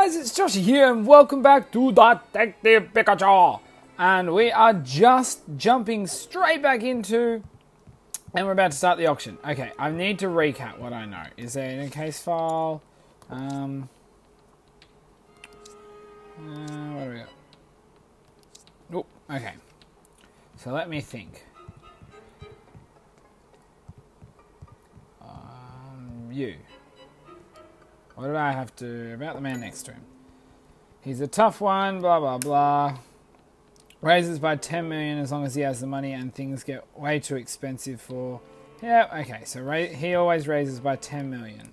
guys, it's Josh here and welcome back to Detective Pikachu. And we are just jumping straight back into, and we're about to start the auction. Okay, I need to recap what I know. Is there in a case file? What do we got? Oh, okay. So let me think. You. What did I have to... About the man next to him. He's a tough one, blah, blah, blah. Raises by 10 million as long as he has the money and things get way too expensive for... Yeah, okay. So he always raises by 10 million.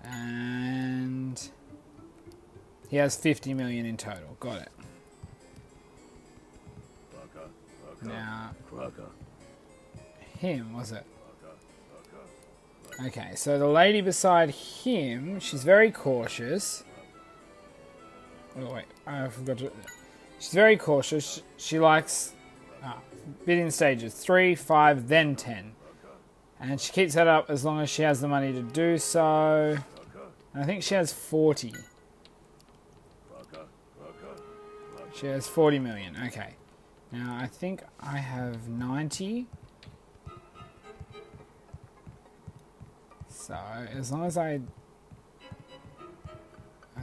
And... he has 50 million in total. Got it. Now... him, was it? Okay, so the lady beside him, she's very cautious. Oh wait, I forgot to... She's very cautious. She likes bidding stages 3, 5, then 10. And she keeps that up as long as she has the money to do so. And I think she has 40. She has 40 million, okay. Now I think I have 90. So, as long as I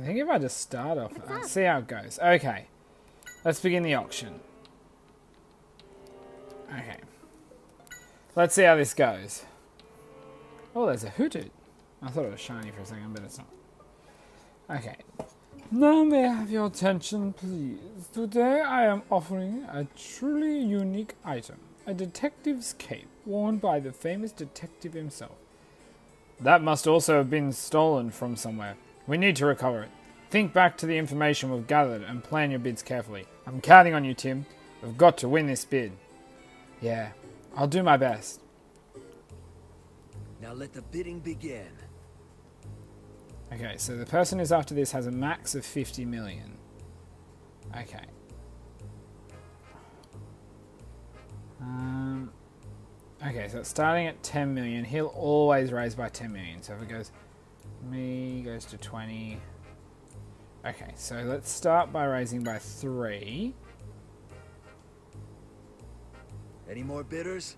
think if I just start off, let's see how it goes. Okay, let's begin the auction. Okay, let's see how this goes. Oh, there's a hoot hoot. I thought it was shiny for a second, but it's not. Okay, now may I have your attention, please? Today I am offering a truly unique item. A detective's cape, worn by the famous detective himself. That must also have been stolen from somewhere. We need to recover it. Think back to the information we've gathered and plan your bids carefully. I'm counting on you, Tim. We've got to win this bid. Yeah, I'll do my best. Now let the bidding begin. Okay, so the person who's after this has a max of 50 million. Okay. Okay, so it's starting at 10 million. He'll always raise by 10 million. So if it goes, me goes to 20. Okay, so let's start by raising by 3. Any more bidders?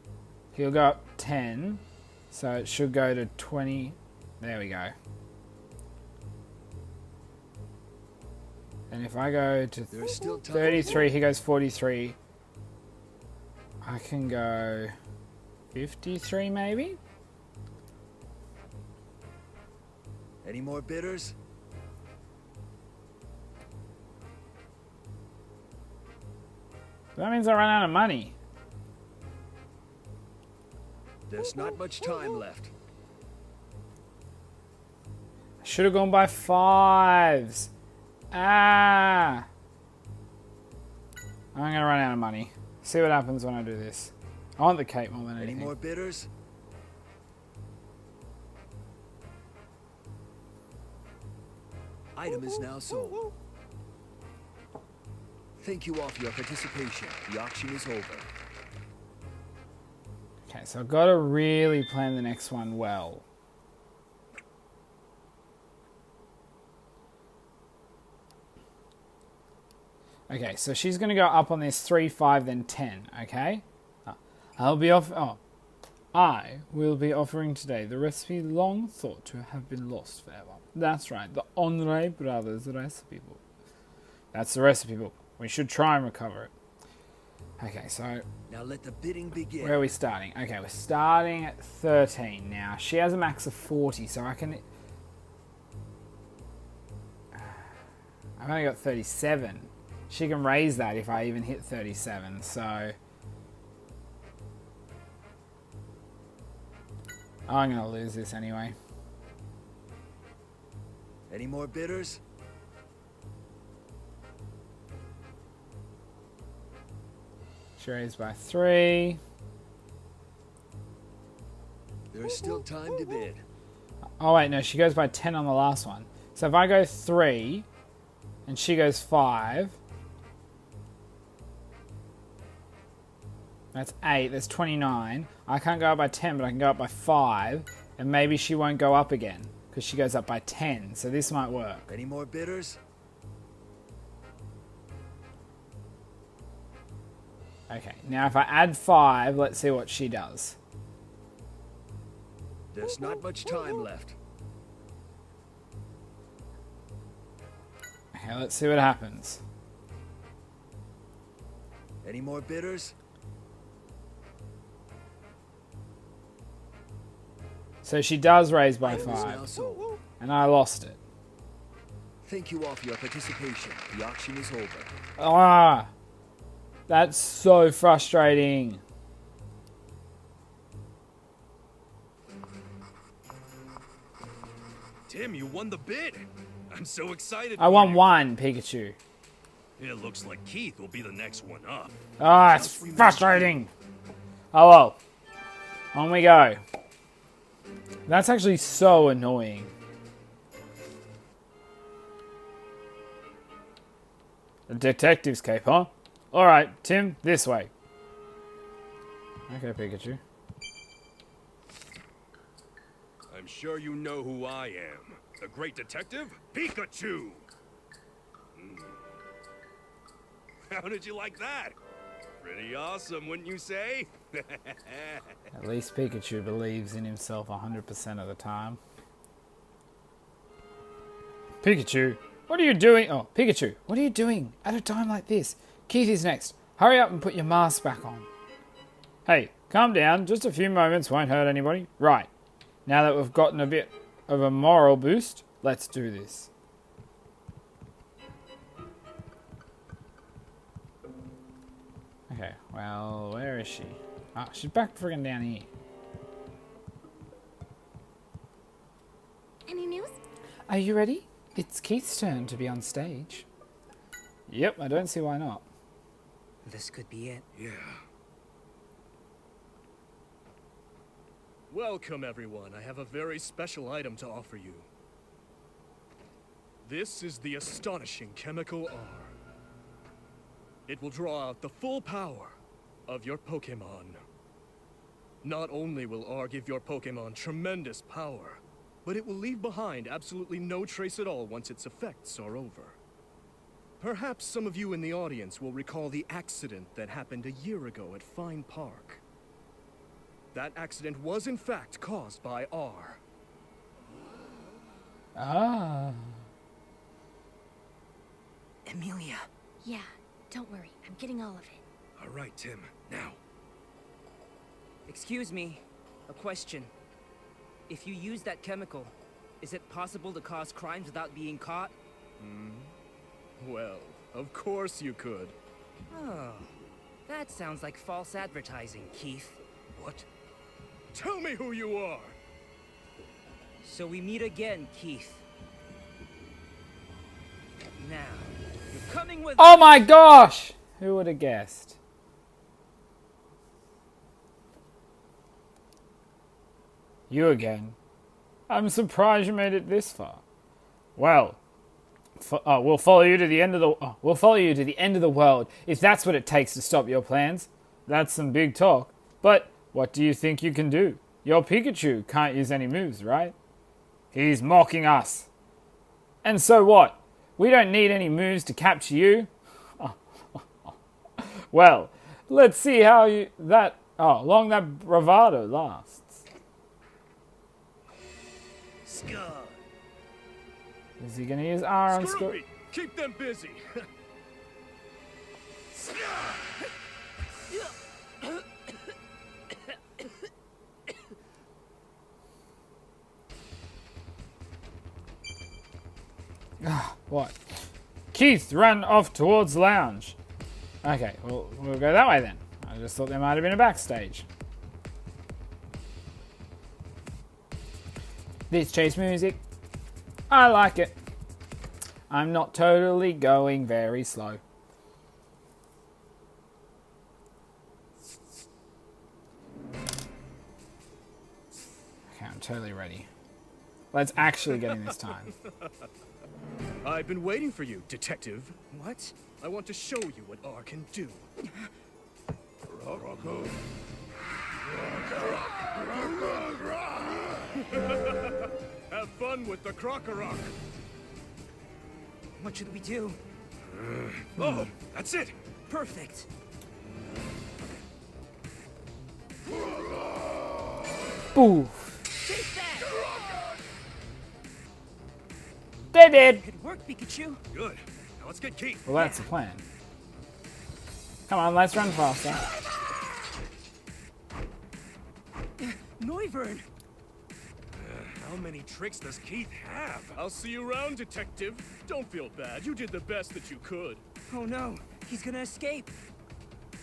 He'll go up 10. So it should go to 20. There we go. And if I go to 33, he goes 43. I can go 53 maybe? Any more bidders? That means I run out of money. There's not much time left. I should have gone by 5s. Ah! I'm gonna run out of money. See what happens when I do this. I want the cape more than anything. Any more bidders? Item is now sold. Thank you all for your participation. The auction is over. Okay, so I've got to really plan the next one well. Okay, so she's going to go up on this 3, 5, then 10, okay? I will be offering today the recipe long thought to have been lost forever. That's right, the Andre Brothers recipe book. That's the recipe book. We should try and recover it. Okay, so... now let the bidding begin. Where are we starting? Okay, we're starting at 13 now. She has a max of 40, so I can... I've only got 37. She can raise that if I even hit 37, so... I'm going to lose this anyway. Any more bidders? She raised by 3. There is still time to bid. Oh wait, no, she goes by 10 on the last one. So if I go 3, and she goes 5... that's 8, that's 29. I can't go up by 10, but I can go up by 5. And maybe she won't go up again, because she goes up by 10. So this might work. Any more bidders? Okay, now if I add 5, let's see what she does. There's not much time left. Okay, let's see what happens. Any more bidders? So she does raise by Item is 5, now sold. and I lost it. Thank you all for your participation. The auction is over. Ah! That's so frustrating. Tim, you won the bid. I'm so excited. I won 1, Pikachu. It looks like Keith will be the next one up. Ah, it's frustrating. Oh well. On we go. That's actually so annoying. A detective's cape, huh? Alright, Tim, this way. Okay, Pikachu. I'm sure you know who I am. The great detective, Pikachu. How did you like that? Pretty awesome, wouldn't you say? At least Pikachu believes in himself 100% of the time. Pikachu, what are you doing? Oh, Pikachu, what are you doing at a time like this? Keith is next. Hurry up and put your mask back on. Hey, calm down. Just a few moments won't hurt anybody. Right. Now that we've gotten a bit of a moral boost, let's do this. Okay, well, where is she? Ah, she's back friggin' down here. Any news? Are you ready? It's Keith's turn to be on stage. Yep, I don't see why not. This could be it. Yeah. Welcome, everyone. I have a very special item to offer you. This is the astonishing chemical R. It will draw out the full power of your Pokémon. Not only will R give your Pokémon tremendous power, but it will leave behind absolutely no trace at all once its effects are over. Perhaps some of you in the audience will recall the accident that happened a year ago at Fine Park. That accident was in fact caused by R. Ah. Emilia. Yeah, don't worry. I'm getting all of it. All right, Tim. Now. Excuse me. A question. If you use that chemical, is it possible to cause crimes without being caught? Well, of course you could. Oh, that sounds like false advertising, Keith. What? Tell me who you are! So we meet again, Keith. Now, you're coming with... Oh my gosh! Who would have guessed? You again. I'm surprised you made it this far. Well, we'll follow you to the end of the world if that's what it takes to stop your plans. That's some big talk. But what do you think you can do? Your Pikachu can't use any moves, right? He's mocking us. And so what? We don't need any moves to capture you. Well, let's see how long that bravado lasts. Scud! Is he gonna use R on Scud? Scrooby! Keep them busy! What? Keith ran off towards lounge. Okay, well, we'll go that way then. I just thought there might have been a backstage. This chase music, I like it. I'm not totally going very slow. Okay, I'm totally ready. Let's actually get in this time. I've been waiting for you, detective. What? I want to show you what R can do. Have fun with the Krokorok. What should we do? Oh, that's it. Perfect. Boof. Take that! They did. It worked, Pikachu. Good. Now let's get Keith. Well, that's the plan. Come on, let's run faster. Noivern! How many tricks does Keith have? I'll see you around, detective. Don't feel bad. You did the best that you could. Oh no, he's gonna escape.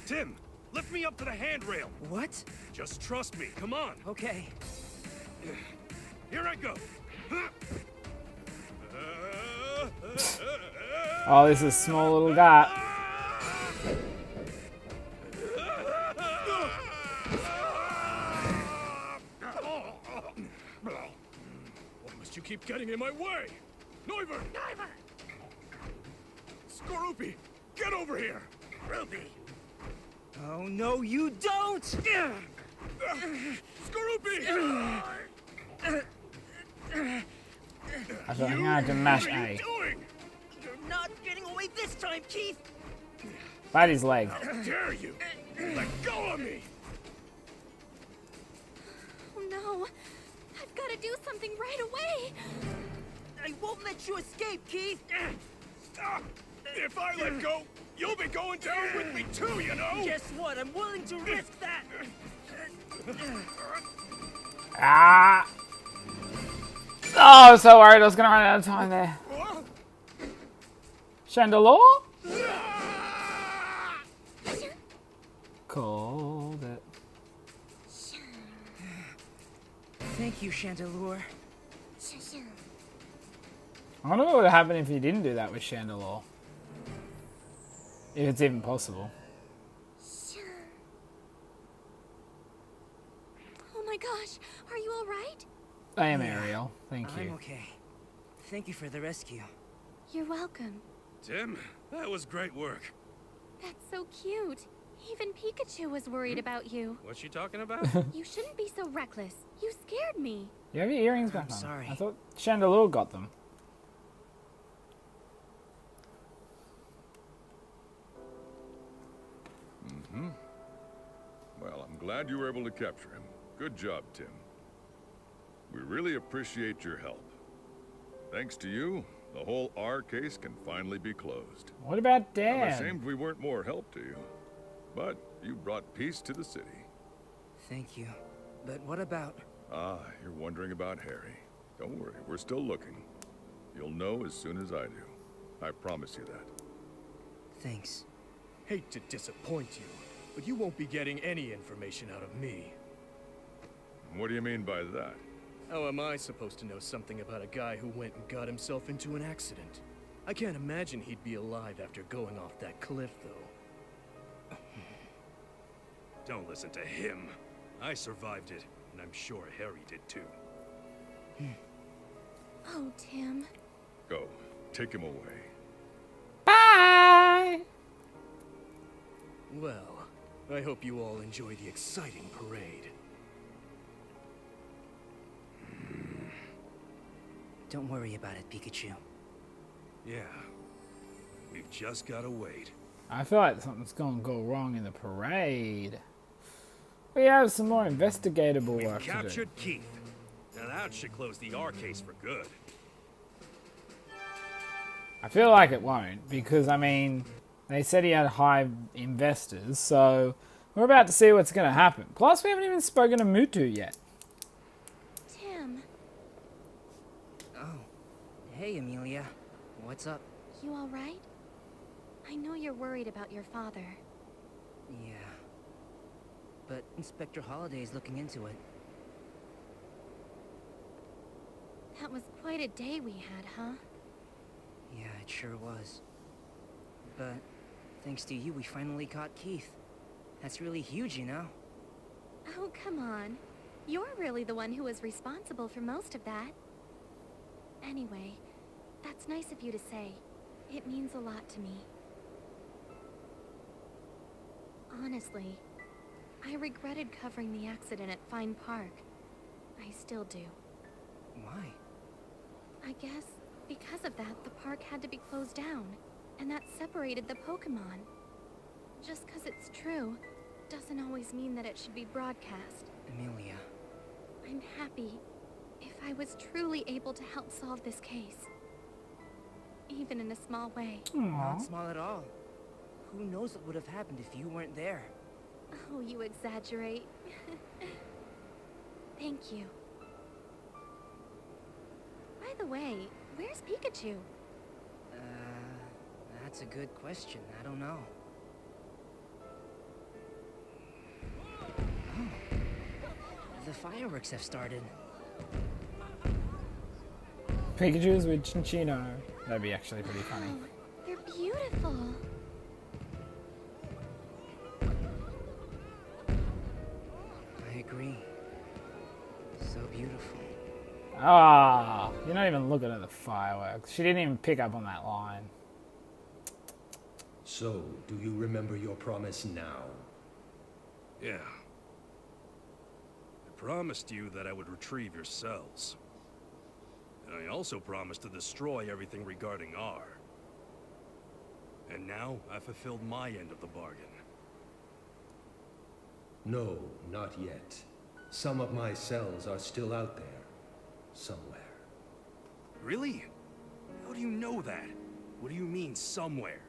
Tim, lift me up to the handrail. What? Just trust me. Come on. Okay. Here I go. Oh, this is a small little guy. Why must you keep getting in my way? Noivern! Skorupi, get over here! Ruby! Oh no, you don't! Skorupi! I feel like I had to mash What are you A. doing? You're not getting away this time, Keith! Bite his leg. How dare you? Let go of me! Oh no. I've got to do something right away. I won't let you escape, Keith! Stop! If I let go, you'll be going down with me too, you know? Guess what? I'm willing to risk that! Ah! Oh, I was so worried I was gonna run out of time there. Chandelier? Called it. Thank you, Chandelure. I wonder what would happen if you didn't do that with Chandelier. If it's even possible. Oh my gosh, are you all right? I am Ariel. Thank I'm you. okay. Thank you for the rescue. You're welcome. Tim, that was great work. That's so cute. Even Pikachu was worried about you. What's she talking about? You shouldn't be so reckless. You scared me. You have your earrings back I'm on. sorry. I thought Chandelier got them. Well, I'm glad you were able to capture him. Good job, Tim. We really appreciate your help. Thanks to you, the whole R case can finally be closed. What about I'm Dan? ashamed we weren't more help to you. But you brought peace to the city. Thank you. But what about... Ah, you're wondering about Harry. Don't worry, we're still looking. You'll know as soon as I do. I promise you that. Thanks. Hate to disappoint you, but you won't be getting any information out of me. What do you mean by that? How am I supposed to know something about a guy who went and got himself into an accident? I can't imagine he'd be alive after going off that cliff, though. Don't listen to him. I survived it, and I'm sure Harry did too. Oh, Tim. Go. Take him away. Bye! Well, I hope you all enjoy the exciting parade. Don't worry about it, Pikachu. Yeah. We've just gotta wait. I feel like something's gonna go wrong in the parade. We have some more investigatable work to do. Captured Keith. Now that should close the R case for good. I feel like it won't, because, I mean, they said he had high investors, so we're about to see what's going to happen. Plus, we haven't even spoken to Mutu yet. Tim, Oh. Hey, Amelia. What's up? you all right? I know you're worried about your father. Yeah. But Inspector Holliday's looking into it. That was quite a day we had, huh? Yeah, it sure was. But thanks to you, we finally caught Keith. That's really huge, you know? Oh, come on. You're really the one who was responsible for most of that. Anyway, that's nice of you to say. It means a lot to me. Honestly, I regretted covering the accident at Fine Park. I still do. Why? I guess because of that, the park had to be closed down, and that separated the Pokemon. Just 'cause it's true, doesn't always mean that it should be broadcast. Amelia, I'm happy if I was truly able to help solve this case. Even in a small way. Not small at all. Who knows what would have happened if you weren't there? Oh, you exaggerate. Thank you. By the way, where's Pikachu? That's a good question. I don't know. Oh. The fireworks have started. Pikachu's with Chinchino. That'd be actually pretty funny. Oh, they're beautiful. I agree. So beautiful. Ah, you're not even looking at the fireworks. She didn't even pick up on that line. So, do you remember your promise now? Yeah. I promised you that I would retrieve your cells. And I also promised to destroy everything regarding R. And now I've fulfilled my end of the bargain. No, not yet. Some of my cells are still out there. Somewhere. Really? How do you know that? What do you mean, somewhere?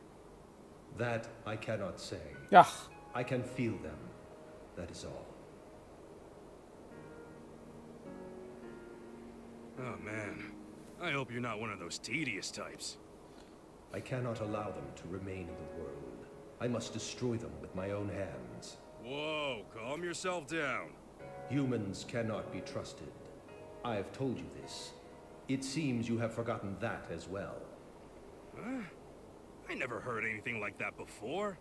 That I cannot say. Ugh. I can feel them. That is all. Oh man, I hope you're not one of those tedious types. I cannot allow them to remain in the world. I must destroy them with my own hands. Whoa, calm yourself down. Humans cannot be trusted. I have told you this. It seems you have forgotten that as well. Huh? I never heard anything like that before.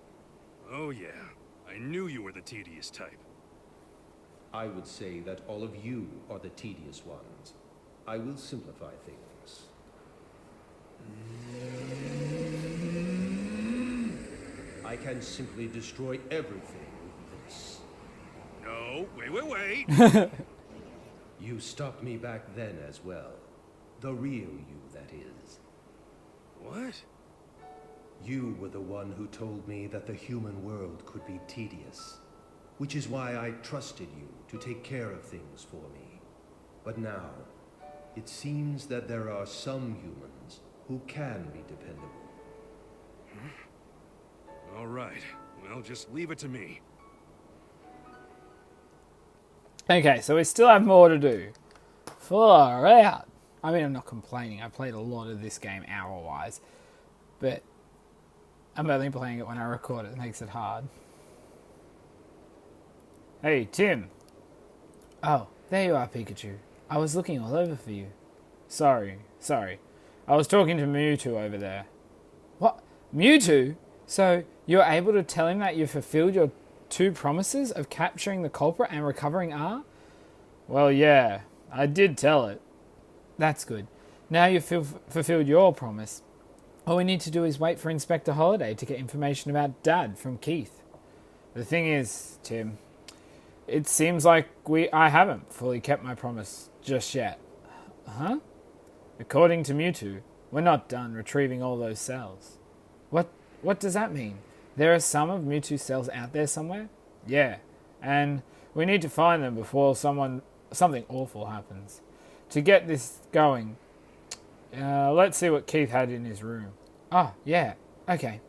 Oh yeah, I knew you were the tedious type. I would say that all of you are the tedious ones. I will simplify things. I can simply destroy everything with this. No, wait. You stopped me back then as well. The real you, that is. What? You were the one who told me that the human world could be tedious, which is why I trusted you to take care of things for me. But now, it seems that there are some humans who can be dependable. All right, well, just leave it to me. Okay, so we still have more to do. Far out. I mean, I'm not complaining. I played a lot of this game hour-wise, but I'm only playing it when I record it. It makes it hard. Hey, Tim. Oh, there you are, Pikachu. I was looking all over for you. Sorry. I was talking to Mewtwo over there. What? Mewtwo? So, you're able to tell him that you fulfilled your 2 promises of capturing the culprit and recovering R? Well, yeah, I did tell it. That's good. Now you've fulfilled your promise. All we need to do is wait for Inspector Holiday to get information about Dad from Keith. The thing is, Tim, it seems like I haven't fully kept my promise just yet. Huh? According to Mewtwo, we're not done retrieving all those cells. What does that mean? There are some of Mewtwo's cells out there somewhere? Yeah, and we need to find them before something awful happens. To get this going, let's see what Keith had in his room. Oh, yeah, okay.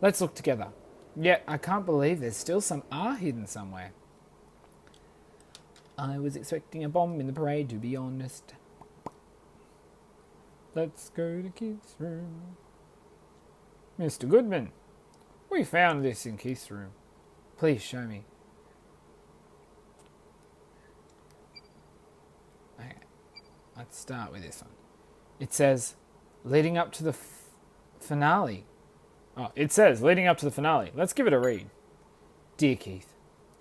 Let's look together. Yet, I can't believe there's still some R hidden somewhere. I was expecting a bomb in the parade, to be honest. Let's go to Keith's room. Mr. Goodman, we found this in Keith's room. Please show me. Okay, let's start with this one. It says, leading up to the finale. Oh, it says, leading up to the finale. Let's give it a read. Dear Keith,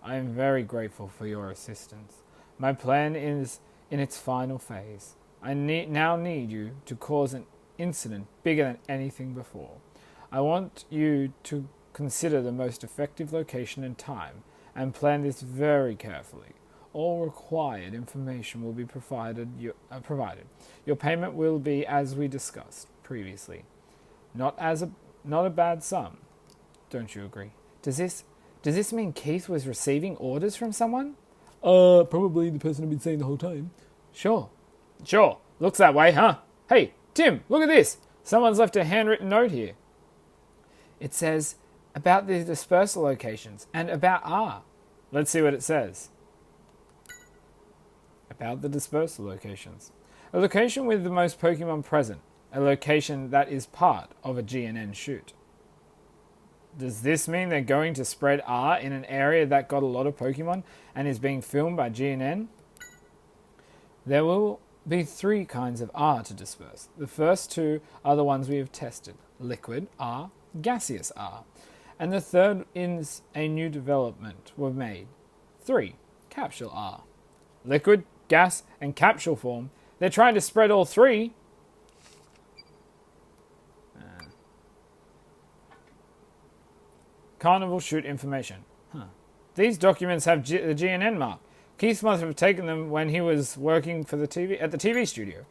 I am very grateful for your assistance. My plan is in its final phase. I now need you to cause an incident bigger than anything before. I want you to consider the most effective location and time, and plan this very carefully. All required information will be provided. Your payment will be as we discussed previously. Not a bad sum. Don't you agree? Does this mean Keith was receiving orders from someone? Probably the person I've been saying the whole time. Sure. Sure. Looks that way, huh? Hey, Tim, look at this. Someone's left a handwritten note here. It says, about the dispersal locations and about R. Let's see what it says. About the dispersal locations. A location with the most Pokemon present. A location that is part of a GNN shoot. Does this mean they're going to spread R in an area that got a lot of Pokemon and is being filmed by GNN? There will be 3 kinds of R to disperse. The first 2 are the ones we have tested. Liquid R, gaseous R. And the third is a new development we've made. 3. Capsule R. Liquid, gas, and capsule form. They're trying to spread all 3. Carnival shoot information. These documents have the GNN mark. Keith must have taken them when he was working for the at the TV studio.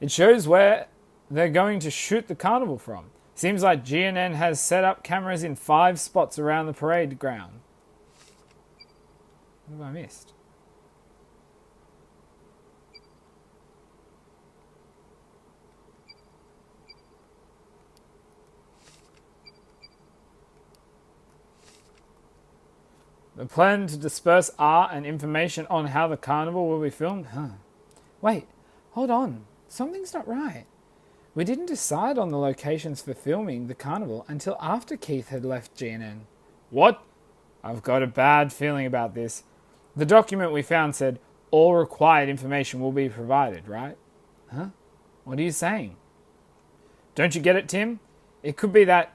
It shows where they're going to shoot the carnival from. Seems like GNN has set up cameras in 5 spots around the parade ground. What have I missed? The plan to disperse R and information on how the carnival will be filmed? Wait, hold on. Something's not right. We didn't decide on the locations for filming the carnival until after Keith had left GNN. What? I've got a bad feeling about this. The document we found said all required information will be provided, right? What are you saying? Don't you get it, Tim? It could be that...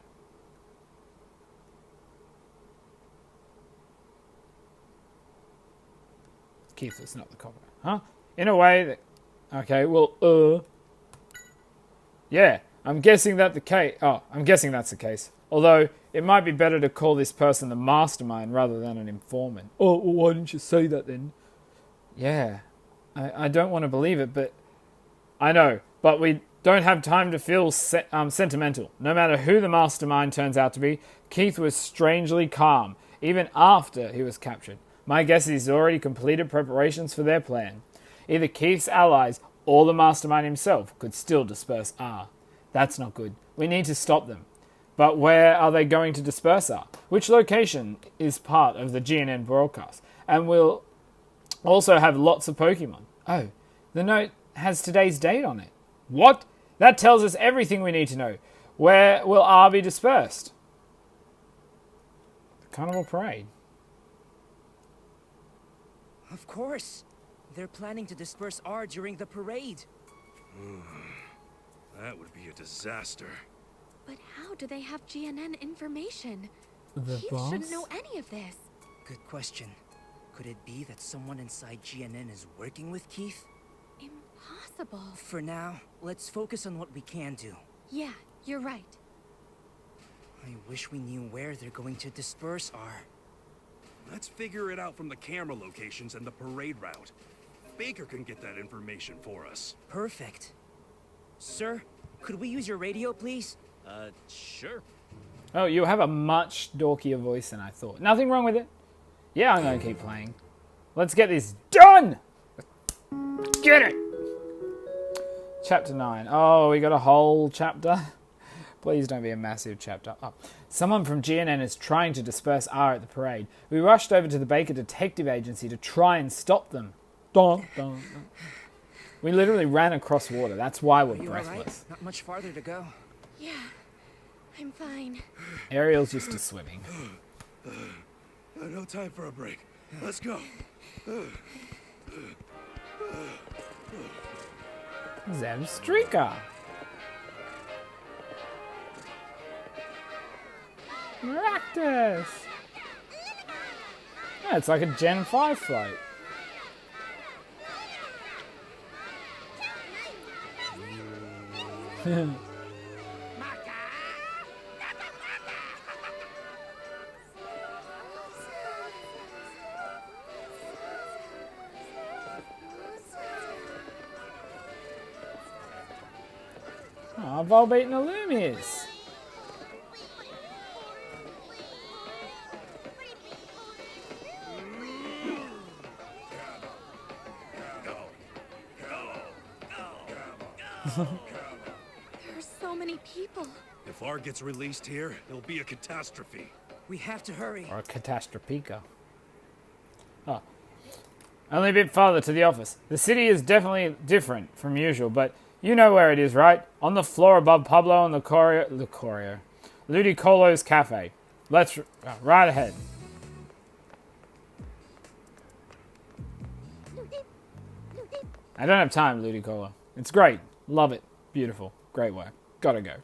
Keith was not the copper. In a way that... Okay, well, yeah, I'm guessing that's the case. Although, it might be better to call this person the mastermind rather than an informant. Oh, well, why didn't you say that then? Yeah, I don't want to believe it, but... I know, but we don't have time to feel sentimental. No matter who the mastermind turns out to be, Keith was strangely calm, even after he was captured. My guess is he's already completed preparations for their plan. Either Keith's allies or the mastermind himself could still disperse R. That's not good. We need to stop them. But where are they going to disperse R? Which location is part of the GNN broadcast? And will also have lots of Pokemon. Oh, the note has today's date on it. What? That tells us everything we need to know. Where will R be dispersed? The Carnival Parade. Of course. They're planning to disperse R during the parade. That would be a disaster. But how do they have GNN information? The Keith boss? shouldn't know any of this. Good question. Could it be that someone inside GNN is working with Keith? Impossible. For now, let's focus on what we can do. Yeah, you're right. I wish we knew where they're going to disperse R. Let's figure it out from the camera locations and the parade route. Baker can get that information for us. Perfect. Sir, could we use your radio, please? Sure. Oh, you have a much dorkier voice than I thought. Nothing wrong with it. Yeah, I'm going to keep playing. Let's get this done! Get it! Chapter 9. Oh, we got a whole chapter. Please don't be a massive chapter. Oh. Someone from GNN is trying to disperse R at the parade. We rushed over to the Baker Detective Agency to try and stop them. Dun, dun, dun. We literally ran across water. That's why we're breathless. Right? Not much farther to go. Yeah, I'm fine. Ariel's used to swimming. No time for a break. Let's go. Zemstrika. Maractus. Yeah, it's like a Gen 5 flight. Oh, Volbeat and Illumis. There are so many people. If R gets released here, it'll be a catastrophe. We have to hurry. Or a catastrophica. Oh. Only a bit farther to the office. The city is definitely different from usual, but you know where it is, right? On the floor above Pablo and Ludicolo's cafe. Let's right ahead. I don't have time, Ludicolo. It's great. Love it. Beautiful. Great work. Gotta go.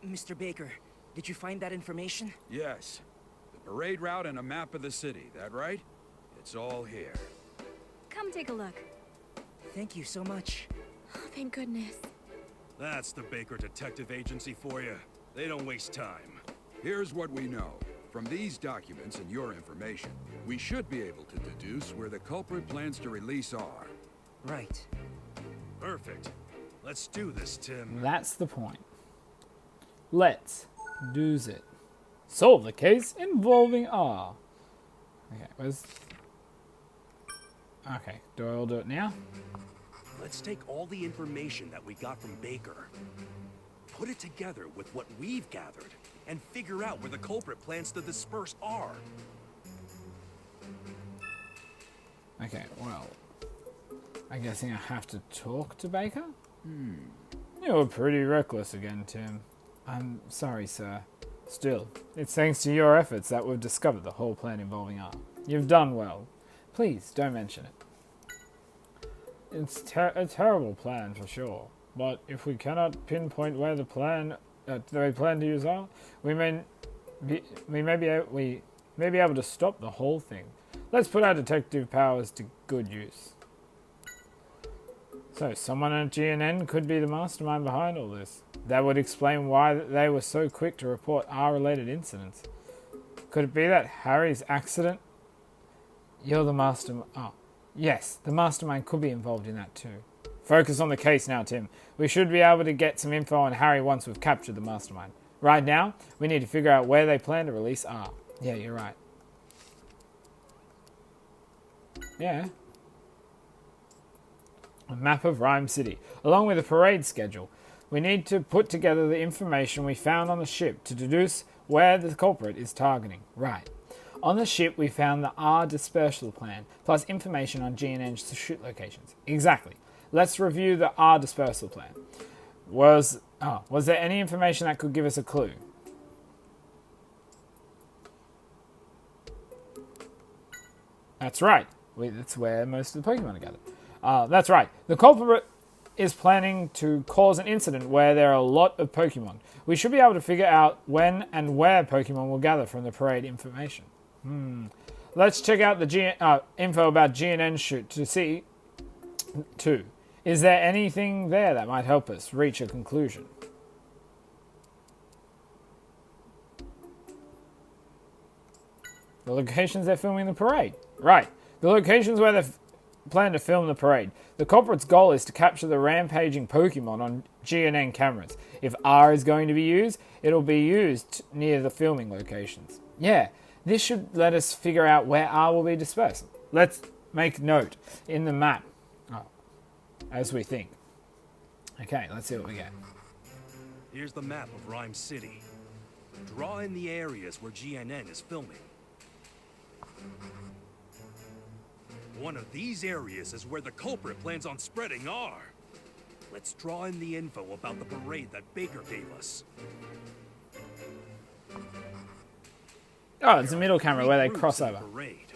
Mr. Baker, did you find that information? Yes. The parade route and a map of the city, that right? It's all here. Come take a look. Thank you so much. Oh, thank goodness. That's the Baker Detective Agency for you. They don't waste time. Here's what we know. From these documents and your information, we should be able to deduce where the culprit plans to release R. Right. Perfect. Let's do this, Tim. That's the point. Let's do it. Solve the case involving R. Okay, where's... Okay, do I all do it now? Let's take all the information that we got from Baker, put it together with what we've gathered, and figure out where the culprit plans to disperse R. Okay, well... I'm guessing I have to talk to Baker? You were pretty reckless again, Tim. I'm sorry, sir. Still, it's thanks to your efforts that we've discovered the whole plan involving R. You've done well. Please, don't mention it. It's a terrible plan, for sure. But if we cannot pinpoint where they plan to use R, we may be able to stop the whole thing. Let's put our detective powers to good use. So, someone at GNN could be the mastermind behind all this. That would explain why they were so quick to report R-related incidents. Could it be that Harry's accident? You're the mastermind. Oh, yes, the mastermind could be involved in that too. Focus on the case now, Tim. We should be able to get some info on Harry once we've captured the mastermind. Right now, we need to figure out where they plan to release R. Yeah, you're right. Yeah. A map of Rhyme City, along with a parade schedule. We need to put together the information we found on the ship to deduce where the culprit is targeting. Right. On the ship, we found the R dispersal plan, plus information on GNN's shoot locations. Exactly. Let's review the R dispersal plan. Was there any information that could give us a clue? That's right. That's where most of the Pokemon are gathered. That's right. The culprit is planning to cause an incident where there are a lot of Pokemon. We should be able to figure out when and where Pokemon will gather from the parade information. Let's check out the info about GNN shoot to see, too. Is there anything there that might help us reach a conclusion? The locations they're filming the parade. Right. The locations where they plan to film the parade. The culprit's goal is to capture the rampaging Pokemon on GNN cameras. If R is going to be used, it'll be used near the filming locations. Yeah, this should let us figure out where R will be dispersed. Let's make note in the map as we think. Okay, let's see what we get. Here's the map of Rhyme City. Draw in the areas where GNN is filming. One of these areas is where the culprit plans on spreading R. Let's draw in the info about the parade that Baker gave us. Oh, it's a middle camera where they cross over. Parade.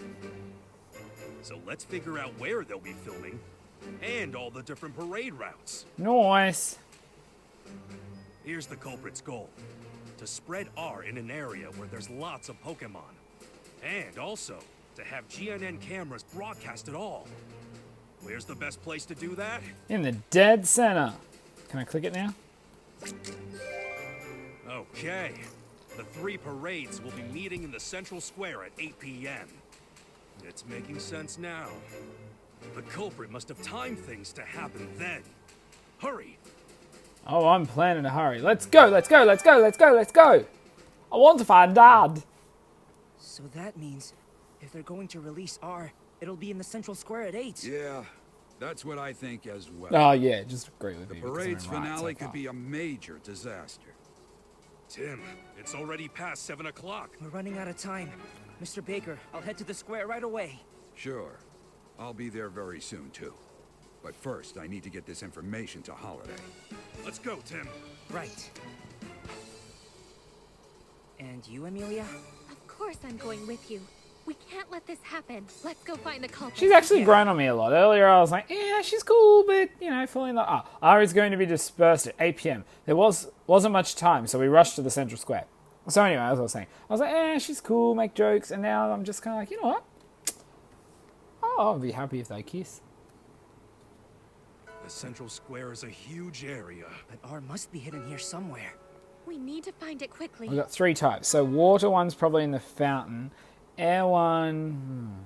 So let's figure out where they'll be filming and all the different parade routes. Nice. Here's the culprit's goal: to spread R in an area where there's lots of Pokemon. And also, to have GNN cameras broadcast it all. Where's the best place to do that? In the dead center. Can I click it now? Okay. The 3 parades will be meeting in the central square at 8 p.m. It's making sense now. The culprit must have timed things to happen then. Hurry! Oh, I'm planning to hurry. Let's go, let's go, let's go, let's go, let's go! I want to find Dad. So that means if they're going to release R, it'll be in the central square at 8. Yeah, That's what I think as well. Oh yeah, just agree with The you. because parade's I'm right finale so far. could be a major disaster. Tim, it's already past 7 o'clock. We're running out of time. Mr. Baker, I'll head to the square right away. Sure. I'll be there very soon, too. But first, I need to get this information to Holiday. Let's go, Tim. Right. And you, Amelia? Of course I'm going with you. We can't let this happen. Let's go find the culprit. She's actually Yeah. grown on me a lot. Earlier I was like, yeah, she's cool, but, you know, falling like, R is going to be dispersed at 8 p.m. There wasn't much time, so we rushed to the central square. So anyway, as I was saying, I was like, yeah, she's cool, make jokes, and now I'm just kind of like, you know what? Oh, I'll be happy if they kiss. The central square is a huge area. But R must be hidden here somewhere. We need to find it quickly. We've got 3 types. So water one's probably in the fountain. Air one...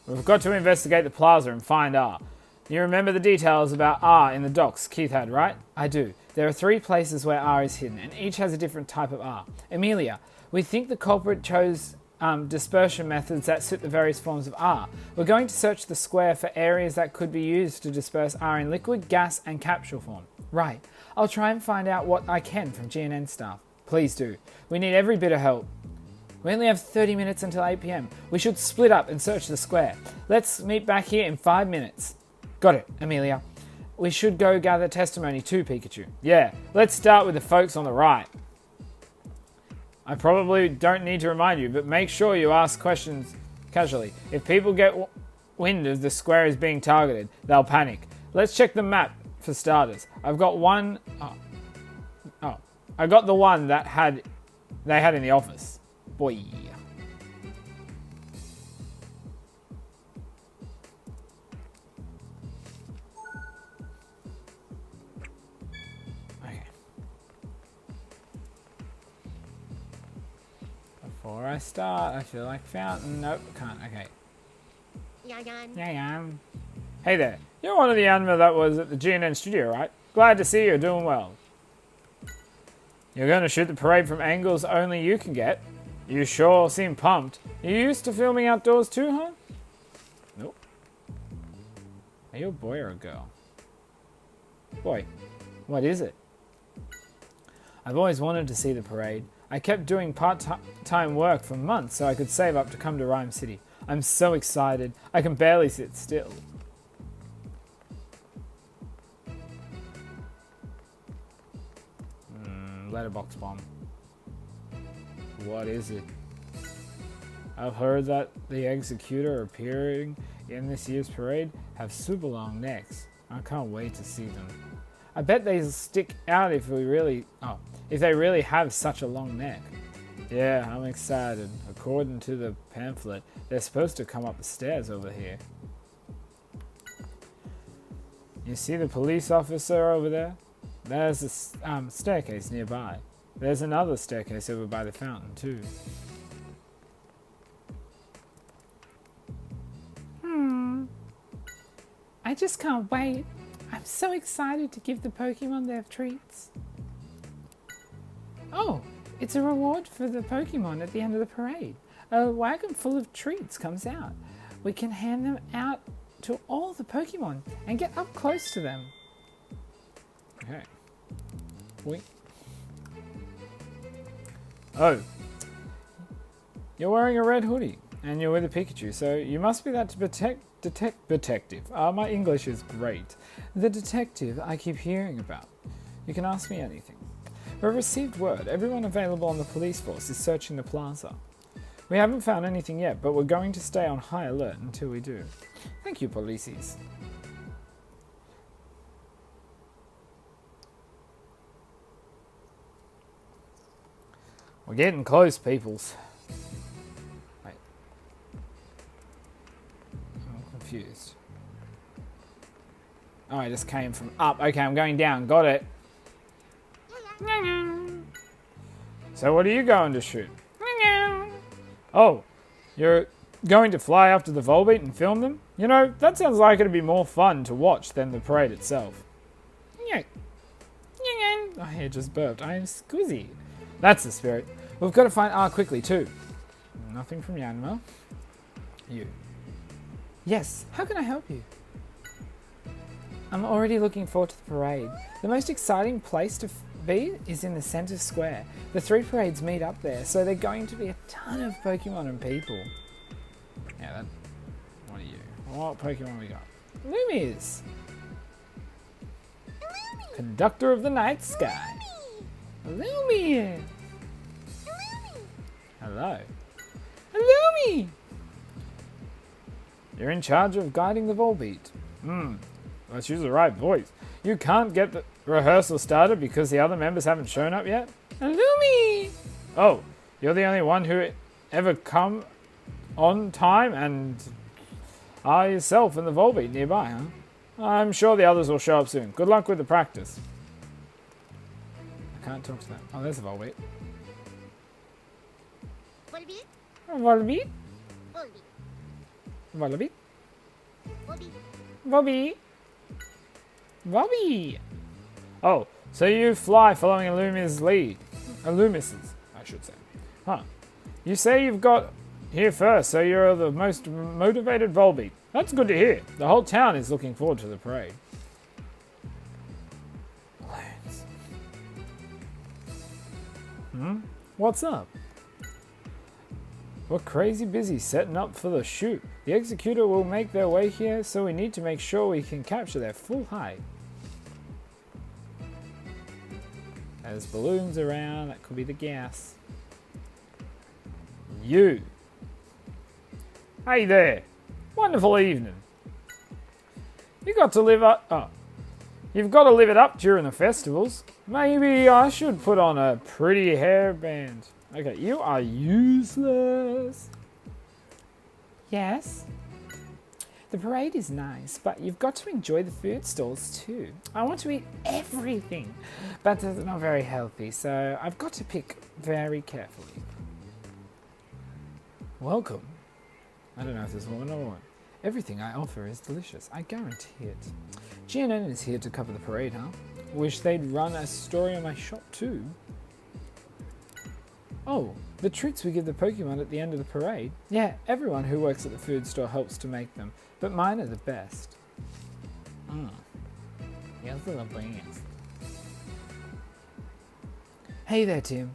We've got to investigate the plaza and find R. You remember the details about R in the docs Keith had, right? I do. There are 3 places where R is hidden, and each has a different type of R. Amelia, we think the culprit chose dispersion methods that suit the various forms of R. We're going to search the square for areas that could be used to disperse R in liquid, gas, and capsule form. Right. I'll try and find out what I can from GNN staff. Please do. We need every bit of help. We only have 30 minutes until 8 p.m. We should split up and search the square. Let's meet back here in 5 minutes. Got it, Amelia. We should go gather testimony too, Pikachu. Yeah, let's start with the folks on the right. I probably don't need to remind you, but make sure you ask questions casually. If people get wind of the square is being targeted, they'll panic. Let's check the map for starters. I've got one... I got the one that they had in the office. Boy. Okay. Before I start, I feel like fountain. Nope, can't. Okay. Yeah. Hey there. You're one of the anima that was at the GNN studio, right? Glad to see you're doing well. You're going to shoot the parade from angles only you can get? You sure seem pumped. You used to filming outdoors too, huh? Nope. Are you a boy or a girl? Boy. What is it? I've always wanted to see the parade. I kept doing part-time work for months so I could save up to come to Rhyme City. I'm so excited. I can barely sit still. Letterbox bomb. What is it? I've heard that the Executor appearing in this year's parade have super long necks. I can't wait to see them. I bet they'll stick out if they really have such a long neck. Yeah, I'm excited. According to the pamphlet, they're supposed to come up the stairs over here. You see the police officer over there? There's a staircase nearby. There's another staircase over by the fountain, too. I just can't wait. I'm so excited to give the Pokemon their treats. Oh, it's a reward for the Pokemon at the end of the parade. A wagon full of treats comes out. We can hand them out to all the Pokemon and get up close to them. Okay. Wait. Oh. You're wearing a red hoodie and you're with a Pikachu, so you must be that detective. My English is great. The detective I keep hearing about. You can ask me anything. We've received word. Everyone available on the police force is searching the plaza. We haven't found anything yet, but we're going to stay on high alert until we do. Thank you, policies. We're getting close, peoples. Wait. I'm confused. Oh, I just came from up. Okay, I'm going down. Got it. So what are you going to shoot? Oh, you're going to fly up to the Volbeat and film them? You know, that sounds like it'd be more fun to watch than the parade itself. Oh, I just burped. I am squizzy. That's the spirit. We've got to find R quickly, too. Nothing from Yanma. You. Yes, how can I help you? I'm already looking forward to the parade. The most exciting place to be is in the center square. The 3 parades meet up there, so they're going to be a ton of Pokemon and people. Yeah, that... What are you? What Pokemon we got? Lumi's! Conductor of the night sky. Lumi! Hello. Lumi! You're in charge of guiding the Volbeat. Let's use the right voice. You can't get the rehearsal started because the other members haven't shown up yet? Lumi! Oh, you're the only one who ever come on time and are yourself in the Volbeat nearby, huh? I'm sure the others will show up soon. Good luck with the practice. I can't talk to them. Oh, there's a Volbeat. Volbeat? Volbeat? Volbeat. Volbeat? Volbeat. Bobby? Bobby! Oh, so you fly following Illumis's lead. Illumis's, I should say. Huh. You say you've got here first, so you're the most motivated Volbeat. That's good to hear. The whole town is looking forward to the parade. Balloons. What's up? We're crazy busy setting up for the shoot. The executor will make their way here, so we need to make sure we can capture their full height. There's balloons around, that could be the gas. You! Hey there! Wonderful evening. You've got to live it up during the festivals. Maybe I should put on a pretty hairband. Okay, you are useless. Yes? The parade is nice, but you've got to enjoy the food stalls too. I want to eat everything, but it's not very healthy, so I've got to pick very carefully. Welcome. I don't know if there's one or one. Everything I offer is delicious, I guarantee it. GNN is here to cover the parade, huh? Wish they'd run a story on my shop too. Oh, the treats we give the Pokemon at the end of the parade. Yeah, everyone who works at the food store helps to make them, but mine are the best. Yours are the best. Hey there, Tim.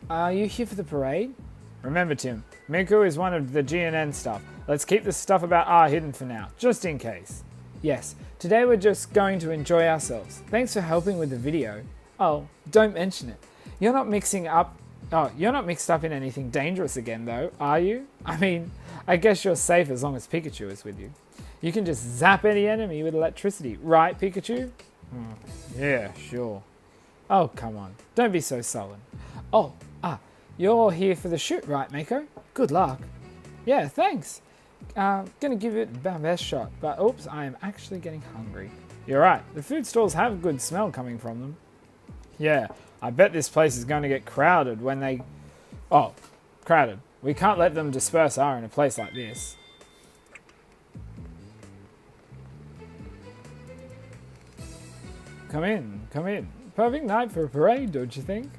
Are you here for the parade? Remember, Tim, Miku is one of the GNN staff. Let's keep the stuff about R hidden for now, just in case. Yes, today we're just going to enjoy ourselves. Thanks for helping with the video. Oh, don't mention it. You're not mixed up in anything dangerous again, though, are you? I mean, I guess you're safe as long as Pikachu is with you. You can just zap any enemy with electricity, right, Pikachu? Yeah, sure. Oh, come on. Don't be so sullen. Oh, you're here for the shoot, right, Mako? Good luck. Yeah, thanks. Gonna give it my best shot, but oops, I am actually getting hungry. You're right, the food stalls have a good smell coming from them. Yeah, I bet this place is going to get crowded when they... Oh, crowded. We can't let them disperse R in a place like this. Come in, come in. Perfect night for a parade, don't you think?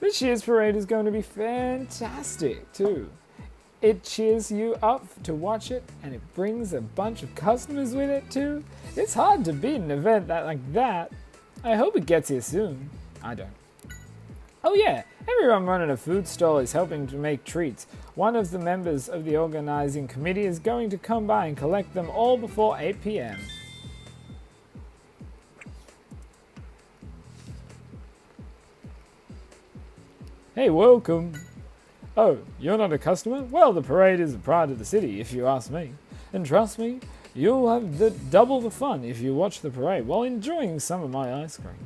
This year's parade is going to be fantastic, too. It cheers you up to watch it, and it brings a bunch of customers with it, too. It's hard to beat an event like that. I hope it gets here soon. I don't. Oh yeah, everyone running a food stall is helping to make treats. One of the members of the organizing committee is going to come by and collect them all before 8 p.m. Hey, welcome. Oh, you're not a customer? Well, the parade is a pride of the city, if you ask me. And trust me, you'll have double the fun if you watch the parade while enjoying some of my ice cream.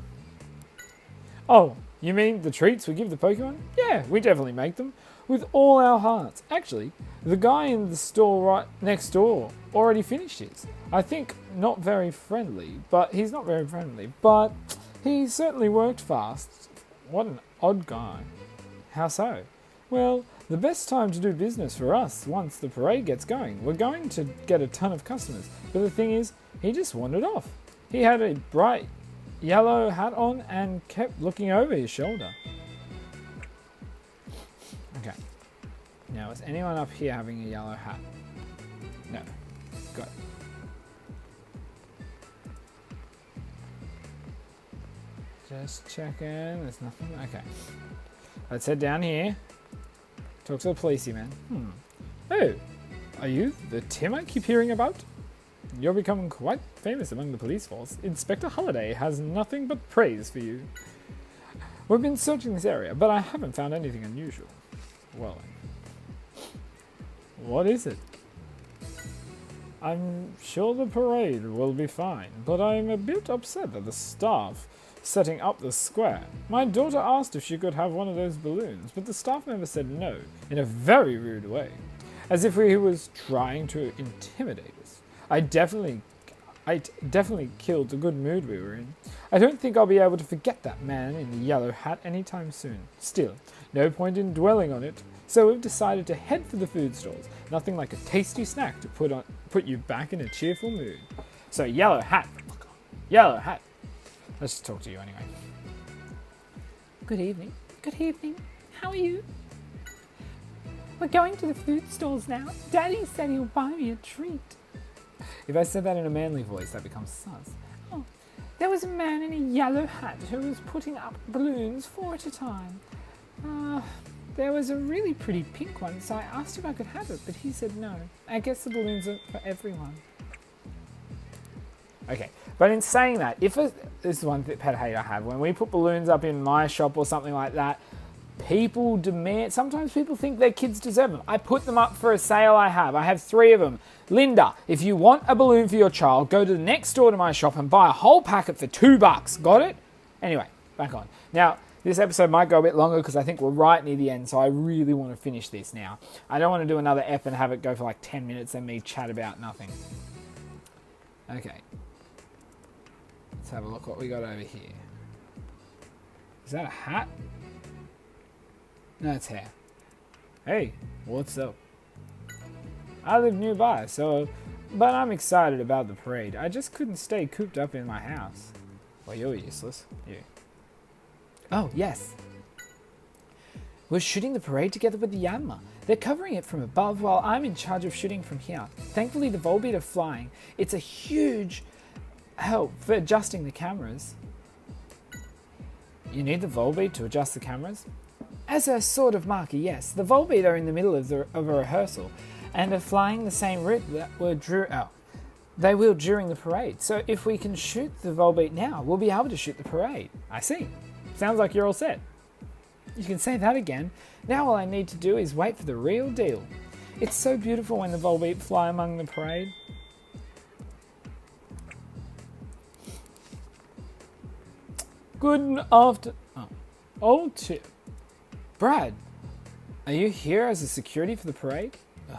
Oh, you mean the treats we give the Pokemon? Yeah, we definitely make them. With all our hearts. Actually, the guy in the store right next door already finished his. I think he's not very friendly, but he certainly worked fast. What an odd guy. How so? Well, the best time to do business for us once the parade gets going. We're going to get a ton of customers, but the thing is, he just wandered off. He had a bright yellow hat on and kept looking over his shoulder. Okay. Now, is anyone up here having a yellow hat? No. Good. Just checking. There's nothing. Okay. Let's head down here. Talk to the policeman. Oh, are you the Tim I keep hearing about? You're becoming quite famous among the police force. Inspector Holliday has nothing but praise for you. We've been searching this area, but I haven't found anything unusual. Well, what is it? I'm sure the parade will be fine, but I'm a bit upset that the staff setting up the square. My daughter asked if she could have one of those balloons, but the staff member said no, in a very rude way, as if he was trying to intimidate us. I definitely killed the good mood we were in. I don't think I'll be able to forget that man in the yellow hat anytime soon. Still, no point in dwelling on it, so we've decided to head for the food stalls. Nothing like a tasty snack to put you back in a cheerful mood. So, yellow hat. Yellow hat. Let's just talk to you anyway. Good evening. Good evening. How are you? We're going to the food stalls now. Daddy said he'll buy me a treat. If I said that in a manly voice, that becomes sus. Oh, there was a man in a yellow hat who was putting up balloons 4 at a time. There was a really pretty pink one, so I asked if I could have it, but he said no. I guess the balloons are for everyone. Okay, but in saying that, this is one pet hate I have. When we put balloons up in my shop or something like that, people demand, sometimes people think their kids deserve them. I put them up for a sale I have 3 of them. Linda, if you want a balloon for your child, go to the next door to my shop and buy a whole packet for $2. Got it? Anyway, back on. Now, this episode might go a bit longer because I think we're right near the end, so I really want to finish this now. I don't want to do another ep and have it go for like 10 minutes and me chat about nothing. Okay. Let's have a look what we got over here. Is that a hat? No, it's hair. Hey, what's up? I live nearby, but I'm excited about the parade. I just couldn't stay cooped up in my house. Well, you're useless. You. Oh, yes. We're shooting the parade together with the Yanma. They're covering it from above while I'm in charge of shooting from here. Thankfully, the Volbeat are flying. It's a huge help for adjusting the cameras. You need the Volbeat to adjust the cameras? As a sort of marker, yes. The Volbeat are in the middle of a rehearsal and are flying the same route that they will during the parade. So if we can shoot the Volbeat now, we'll be able to shoot the parade. I see. Sounds like you're all set. You can say that again. Now all I need to do is wait for the real deal. It's so beautiful when the Volbeat fly among the parade. Good afternoon. Oh, Tim. Brad, are you here as a security for the parade? Ugh,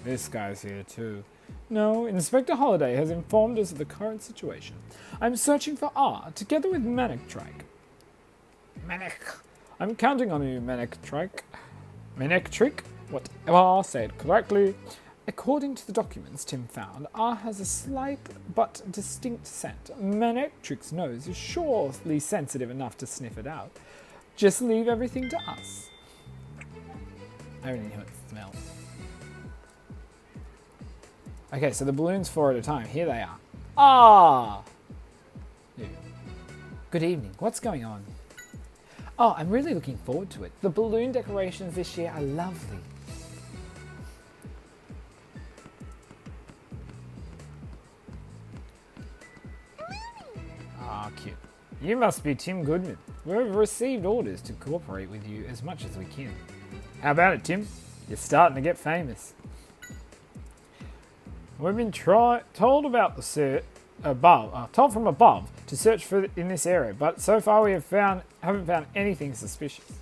this guy's here too. No, Inspector Holliday has informed us of the current situation. I'm searching for R together with Manic-Trike. I'm counting on you, Manic-Trike. Manic-Trick? Whatever I said correctly. According to the documents Tim found, R has a slight but distinct scent. Manic-Trick's nose is surely sensitive enough to sniff it out. Just leave everything to us. I already knew it smelled. Okay, so the balloons 4 at a time. Here they are. Ah! Good evening. What's going on? Oh, I'm really looking forward to it. The balloon decorations this year are lovely. Ah, cute. You must be Tim Goodman. We've received orders to cooperate with you as much as we can. How about it, Tim? You're starting to get famous. We've been told about the told from above to search for in this area, but so far we haven't found anything suspicious.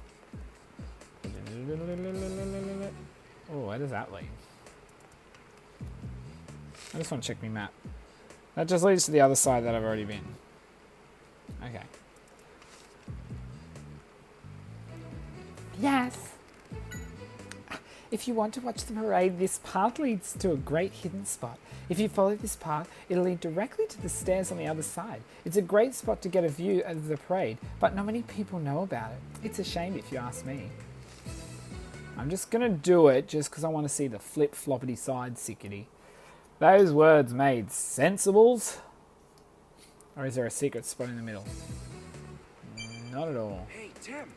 Oh, where does that lead? I just want to check my map. That just leads to the other side that I've already been. Okay. Yes. If you want to watch the parade, this path leads to a great hidden spot. If you follow this path, it'll lead directly to the stairs on the other side. It's a great spot to get a view of the parade, but not many people know about it. It's a shame if you ask me. I'm just gonna do it just because I want to see the flip-floppity side sickety. Those words made sensibles? Or is there a secret spot in the middle? Not at all. Hey, Tim.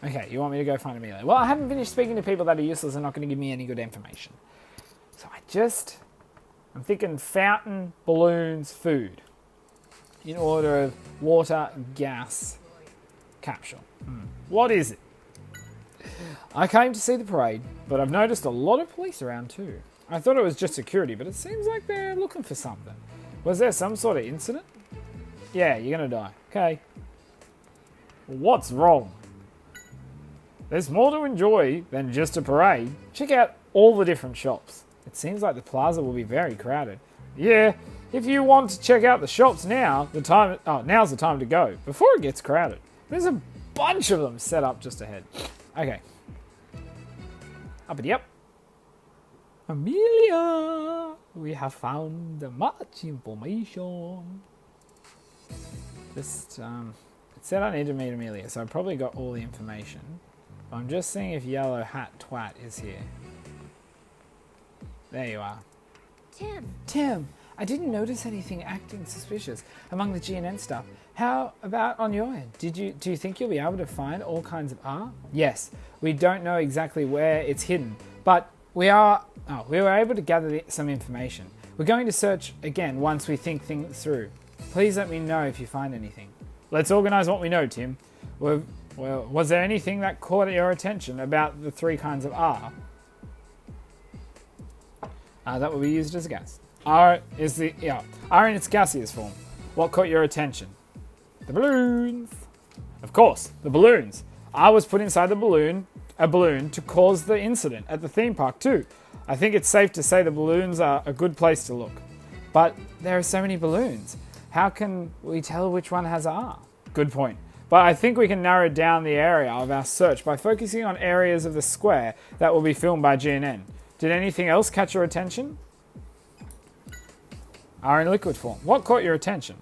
Okay, you want me to go find Amelia? Well, I haven't finished speaking to people that are useless and not going to give me any good information. So I'm thinking fountain, balloons, food. In order of water, gas, capsule. What is it? I came to see the parade, but I've noticed a lot of police around too. I thought it was just security, but it seems like they're looking for something. Was there some sort of incident? Yeah, you're gonna die. Okay. What's wrong? There's more to enjoy than just a parade. Check out all the different shops. It seems like the plaza will be very crowded. Yeah, if you want to check out the shops now, now's the time to go, before it gets crowded. There's a bunch of them set up just ahead. Okay. Uppity up. Amelia! We have found much information. Just, it said I need to meet Amelia, so I probably got all the information. I'm just seeing if Yellow Hat Twat is here. There you are. Tim, I didn't notice anything acting suspicious among the GNN stuff. How about on your end? Do you think you'll be able to find all kinds of R? Yes, we don't know exactly where it's hidden, but we were able to gather some information. We're going to search again once we think things through. Please let me know if you find anything. Let's organize what we know, Tim. Well, was there anything that caught your attention about the 3 kinds of R? That will be used as a gas. R in its gaseous form. What caught your attention? The balloons. Of course, the balloons. R was put inside a balloon to cause the incident at the theme park too. I think it's safe to say the balloons are a good place to look. But there are so many balloons. How can we tell which one has R? Good point. But I think we can narrow down the area of our search by focusing on areas of the square that will be filmed by GNN. Did anything else catch your attention? R in liquid form. What caught your attention?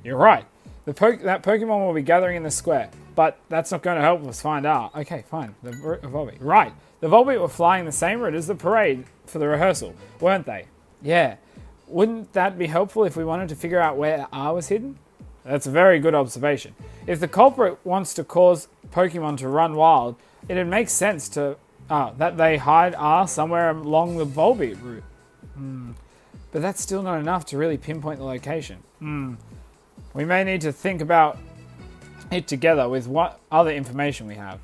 You're right. That Pokemon will be gathering in the square, but that's not going to help us find R. Okay, fine. The Volbeat. Right. The Volbeat were flying the same route as the parade for the rehearsal, weren't they? Yeah. Wouldn't that be helpful if we wanted to figure out where R was hidden? That's a very good observation. If the culprit wants to cause Pokemon to run wild, it'd make sense that they hide R somewhere along the Volbeat route. But that's still not enough to really pinpoint the location. We may need to think about it together with what other information we have.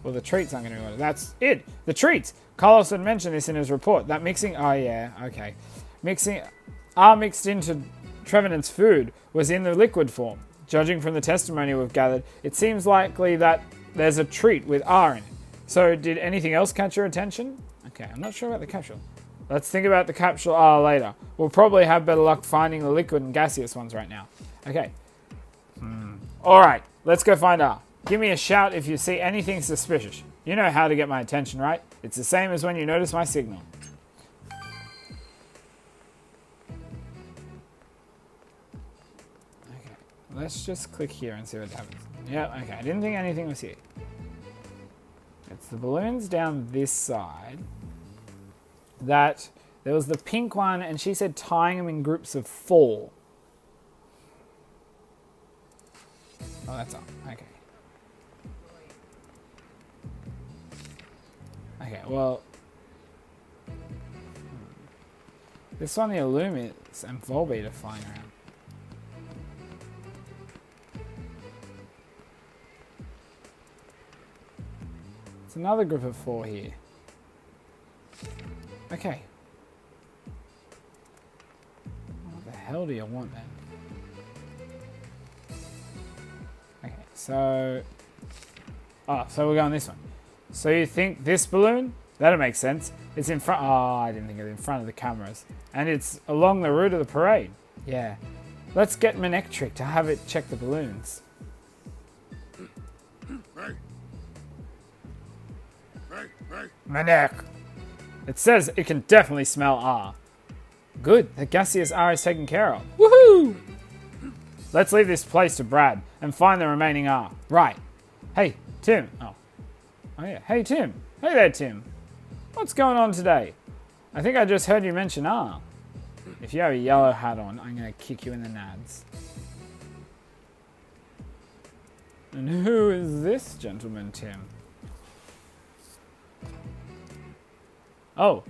Well, the treats aren't going to be ordered. That's it. The treats. Carlos had mentioned this in his report. That mixing... Oh, yeah. Okay. R mixed into Trevenant's food was in the liquid form. Judging from the testimony we've gathered, it seems likely that there's a treat with R in it. So, did anything else catch your attention? Okay, I'm not sure about the capsule. Let's think about the capsule R later. We'll probably have better luck finding the liquid and gaseous ones right now. Okay. Alright, let's go find R. Give me a shout if you see anything suspicious. You know how to get my attention, right? It's the same as when you notice my signal. Okay, let's just click here and see what happens. Yeah, okay, I didn't think anything was here. It's the balloons down this side. That there was the pink one, and she said tying them in groups of 4. Oh, that's up. Okay. Okay, well... This one, the Illumis and Volbeat are flying around. It's another group of 4 here. Okay. What the hell do you want then? Okay, so... so we're going this one. So you think this balloon? That'll make sense. It's in front... Oh, I didn't think it was in front of the cameras. And it's along the route of the parade. Yeah. Let's get Manectric to have it check the balloons. Manek! It says it can definitely smell R. Good, the gaseous R is taken care of. Woohoo! Let's leave this place to Brad and find the remaining R. Right. Hey, Tim. Oh yeah. Hey, Tim. Hey there, Tim. What's going on today? I think I just heard you mention R. If you have a yellow hat on, I'm going to kick you in the nads. And who is this gentleman, Tim? Oh,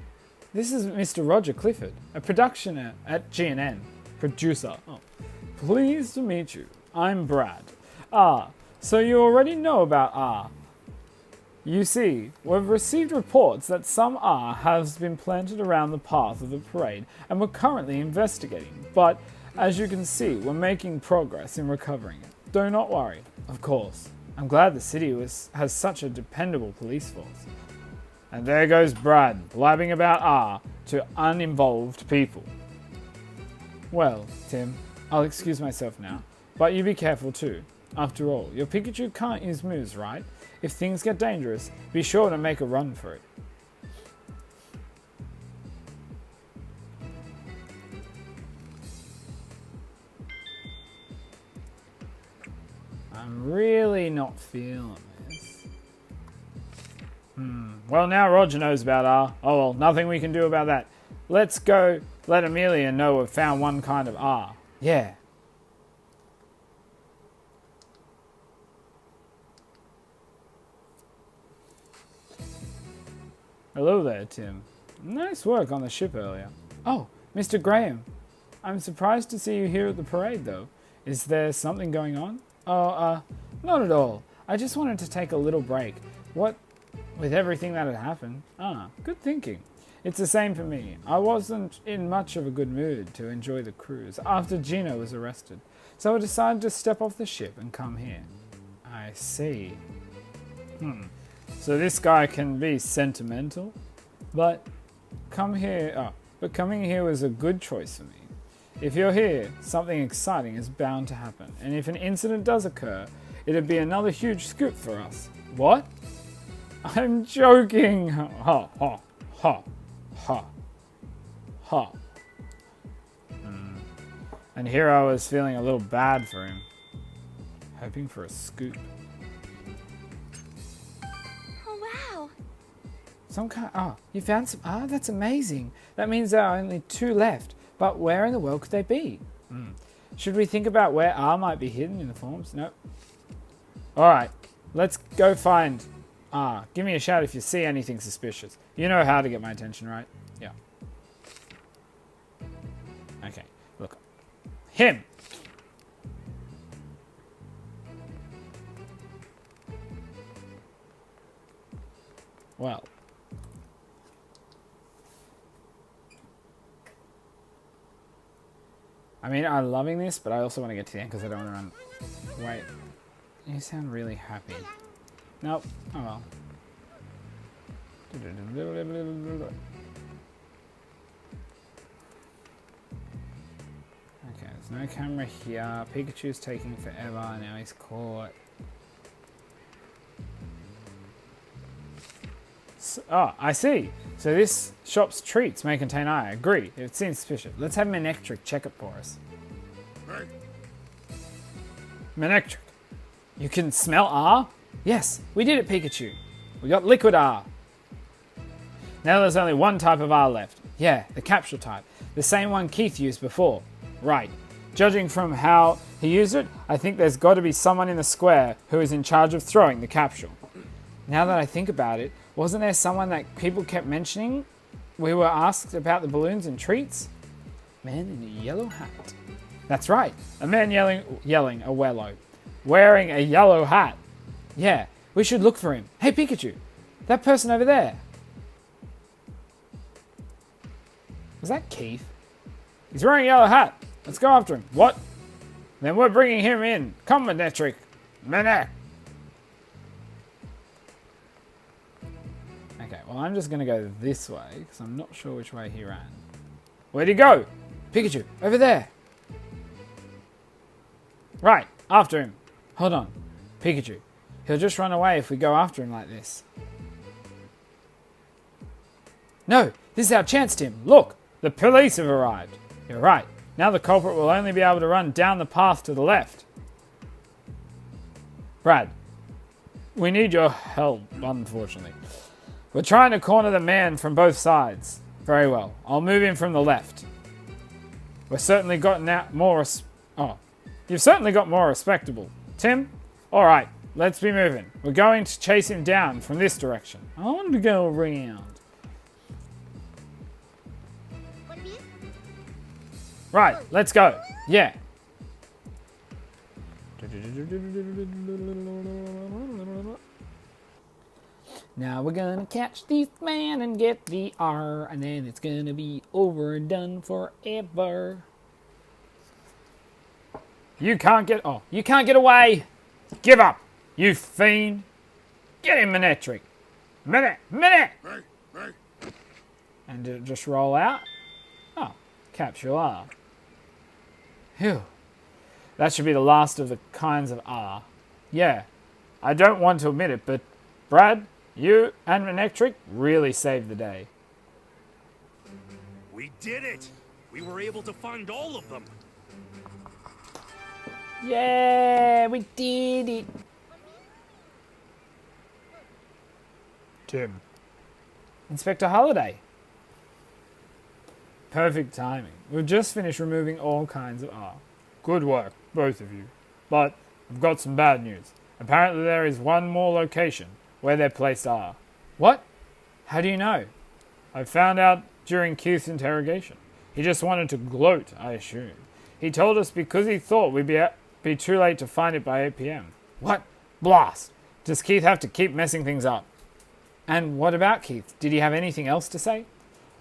this is Mr. Roger Clifford, a producer at GNN. Producer. Oh. Pleased to meet you. I'm Brad. Ah, so you already know about R. You see, we've received reports that some R has been planted around the path of the parade, and we're currently investigating. But, as you can see, we're making progress in recovering it. Do not worry, of course. I'm glad the city has such a dependable police force. And there goes Brad, blabbing about R to uninvolved people. Well, Tim, I'll excuse myself now, but you be careful too. After all, your Pikachu can't use moves, right? If things get dangerous, be sure to make a run for it. I'm really not feeling this. Well, now Roger knows about R. Oh well, nothing we can do about that. Let's go let Amelia know we've found one kind of R. Yeah. Hello there, Tim. Nice work on the ship earlier. Oh, Mr. Graham. I'm surprised to see you here at the parade, though. Is there something going on? Oh, not at all. I just wanted to take a little break. What with everything that had happened? Ah, good thinking. It's the same for me. I wasn't in much of a good mood to enjoy the cruise after Gino was arrested, so I decided to step off the ship and come here. I see. So this guy can be sentimental, but coming here was a good choice for me. If you're here, something exciting is bound to happen, and if an incident does occur, it'd be another huge scoop for us. What? I'm joking! Ha, ha, ha, ha, ha. And here I was feeling a little bad for him, hoping for a scoop. Some kind. Oh, you found some. Ah, that's amazing. That means there are only 2 left. But where in the world could they be? Should we think about where R might be hidden in the forms? Nope. Alright, let's go find R. Give me a shout if you see anything suspicious. You know how to get my attention, right? Yeah. Okay, look. Him! Well. I mean, I'm loving this, but I also want to get to the end because I don't want to run. Wait. You sound really happy. Nope. Oh well. Okay, there's no camera here. Pikachu's taking forever. Now he's caught. Oh, I see. So this shop's treats may contain I agree. It seems suspicious. Let's have Manectric check it for us. Hey. Manectric. You can smell R? Yes, we did it, Pikachu. We got liquid R. Now there's only one type of R left. Yeah, the capsule type. The same one Keith used before. Right. Judging from how he used it, I think there's got to be someone in the square who is in charge of throwing the capsule. Now that I think about it, wasn't there someone that people kept mentioning? We were asked about the balloons and treats? Man in a yellow hat. That's right, a man yelling a wello. Wearing a yellow hat. Yeah, we should look for him. Hey Pikachu, that person over there. Was that Keith? He's wearing a yellow hat. Let's go after him. What? Then we're bringing him in. Come, Manectric. Manec. Okay, well, I'm just going to go this way, because I'm not sure which way he ran. Where'd he go? Pikachu, over there. Right, after him. Hold on. Pikachu, he'll just run away if we go after him like this. No, this is our chance, Tim. Look, the police have arrived. You're right. Now the culprit will only be able to run down the path to the left. Brad, we need your help, unfortunately. We're trying to corner the man from both sides. Very well. I'll move in from the left. We've certainly gotten out more... You've certainly got more respectable. Tim? Alright, let's be moving. We're going to chase him down from this direction. I want to go around. Right, let's go. Yeah. Now we're gonna catch this man and get the R, and then it's gonna be over and done forever. You can't get away! Give up, you fiend! Get him, Manetric! Minute! And did it just roll out? Oh, capture R. Phew. That should be the last of the kinds of R. Yeah, I don't want to admit it, but Brad, you and Manectric really saved the day. We did it! We were able to find all of them! Yeah, we did it! Tim. Inspector Holiday. Perfect timing. We've just finished removing all kinds of R. Good work, both of you. But I've got some bad news. Apparently there is one more location where they're placed R. What? How do you know? I found out during Keith's interrogation. He just wanted to gloat, I assume. He told us because he thought we'd be too late to find it by 8 p.m. What? Blast! Does Keith have to keep messing things up? And what about Keith? Did he have anything else to say?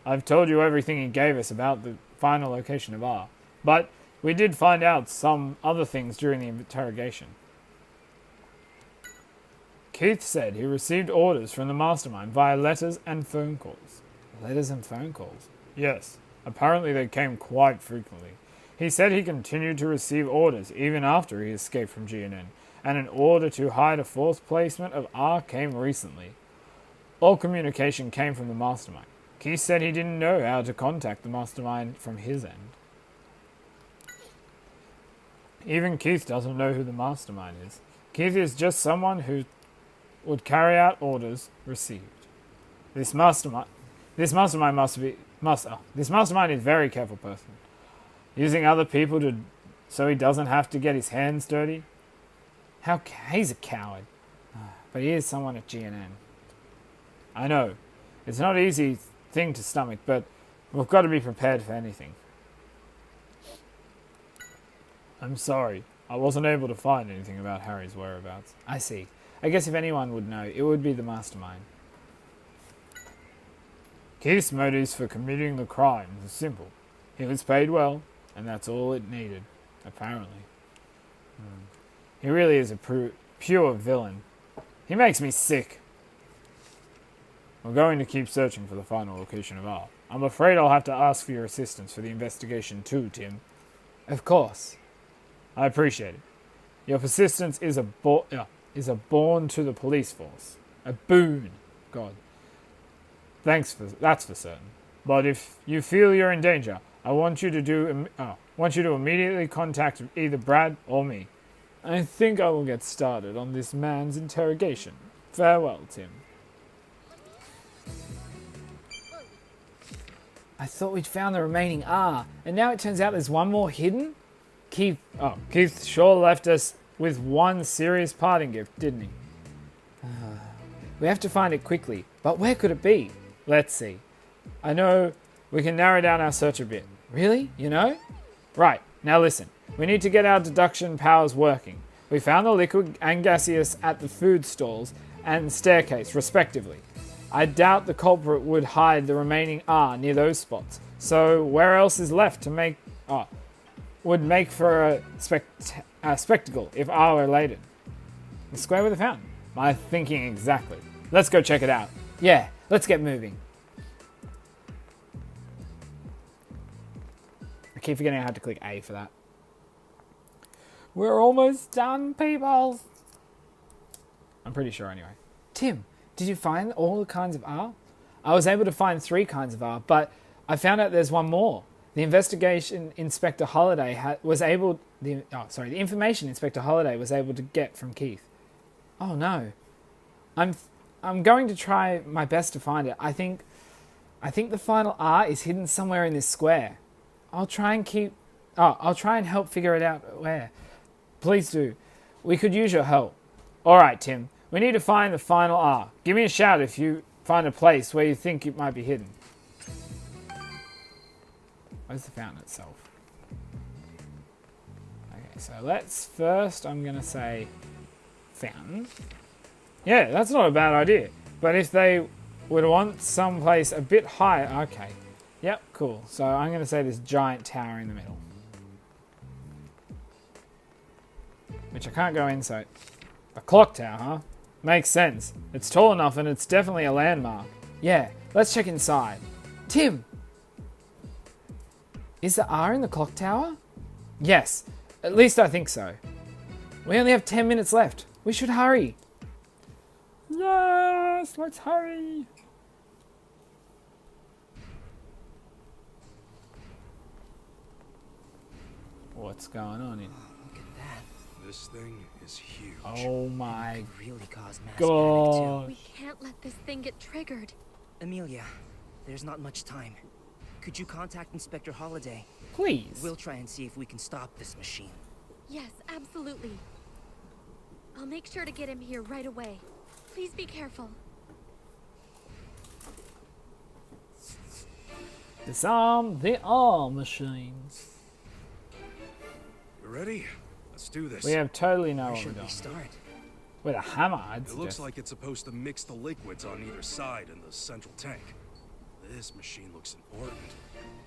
I've told you everything he gave us about the final location of R. But we did find out some other things during the interrogation. Keith said he received orders from the mastermind via letters and phone calls. Letters and phone calls? Yes. Apparently they came quite frequently. He said he continued to receive orders even after he escaped from GNN, and an order to hide a fourth placement of R came recently. All communication came from the mastermind. Keith said he didn't know how to contact the mastermind from his end. Even Keith doesn't know who the mastermind is. Keith is just someone who would carry out orders received. This mastermind is a very careful person, using other people so he doesn't have to get his hands dirty. He's a coward, but he is someone at GNN. I know it's not an easy thing to stomach, but we've got to be prepared for anything. I'm sorry, I wasn't able to find anything about Harry's whereabouts. I see. I guess if anyone would know, it would be the mastermind. Keith's motives for committing the crime is simple. He was paid well, and that's all it needed, apparently. He really is a pure villain. He makes me sick. We're going to keep searching for the final location of R. I'm afraid I'll have to ask for your assistance for the investigation too, Tim. Of course. I appreciate it. Your persistence is a boon to the police force. A boon. God. That's for certain. But if you feel you're in danger, I want you to immediately contact either Brad or me. I think I will get started on this man's interrogation. Farewell, Tim. I thought we'd found the remaining R, and now it turns out there's one more hidden? Keith sure left us with one serious parting gift, didn't he? We have to find it quickly, but where could it be? Let's see. I know we can narrow down our search a bit. Really? You know? Right, now listen. We need to get our deduction powers working. We found the liquid and gaseous at the food stalls and staircase, respectively. I doubt the culprit would hide the remaining R near those spots. So where else is left to make... would make for a spectacle if R were related? The square with a fountain. My thinking exactly. Let's go check it out. Yeah, let's get moving. I keep forgetting I had to click A for that. We're almost done, people. I'm pretty sure anyway. Tim, did you find all the kinds of R? I was able to find 3 kinds of R, but I found out there's one more. The investigation Inspector Holiday the information Inspector Holiday was able to get from Keith. Oh no. I'm going to try my best to find it. I think I think the final R is hidden somewhere in this square. I'll try and help figure it out where. Please do. We could use your help. Alright, Tim. We need to find the final R. Give me a shout if you find a place where you think it might be hidden. Where's the fountain itself? Okay, so let's first, I'm going to say fountain. Yeah, that's not a bad idea. But if they would want someplace a bit higher, okay. Yep, cool. So I'm going to say this giant tower in the middle. Which I can't go in, so... A clock tower, huh? Makes sense. It's tall enough and it's definitely a landmark. Yeah, let's check inside. Tim! Is the R in the clock tower? Yes, at least I think so. We only have 10 minutes left. We should hurry. Yes, let's hurry. What's going on in? Look at that. This thing is huge. Oh my Really cause mass panic god. We can't let this thing get triggered. too. Amelia, there's not much time. Could you contact Inspector Holliday? Please. We'll try and see if we can stop this machine. Yes, absolutely. I'll make sure to get him here right away. Please be careful. Disarm the R machines. You ready? Let's do this. We have totally know Where what we're should doing. we start? With a hammer, I'd It looks suggest. like it's supposed to mix the liquids on either side in the central tank. This machine looks important.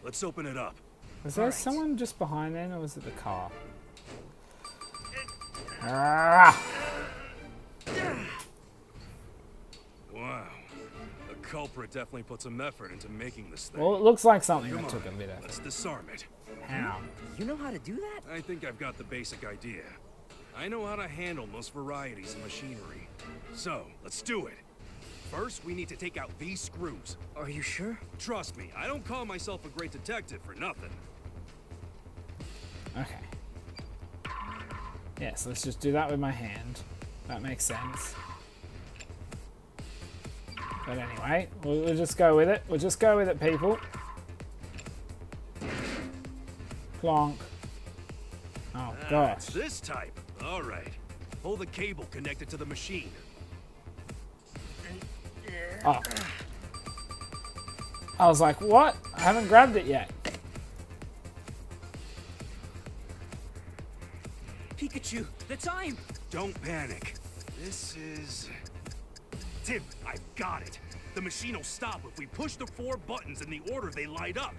Let's open it up. Was there Alright. someone just behind then, or was it the car? Ah! Wow. The culprit definitely put some effort into making this thing. Well, it looks like something Come that on, took a bit of... let's disarm it. How? You know how to do that? I think I've got the basic idea. I know how to handle most varieties of machinery. So, let's do it. First, we need to take out these screws. Are you sure? Trust me, I don't call myself a great detective for nothing. Okay. Yes, let's just do that with my hand. That makes sense. But anyway, we'll just go with it. We'll just go with it, people. Plonk. Oh, gosh. This type. All right. Pull the cable connected to the machine. Oh. I was like, what? I haven't grabbed it yet. Pikachu, the time! Don't panic. This is... Tim, I've got it. The machine will stop if we push the 4 buttons in the order they light up.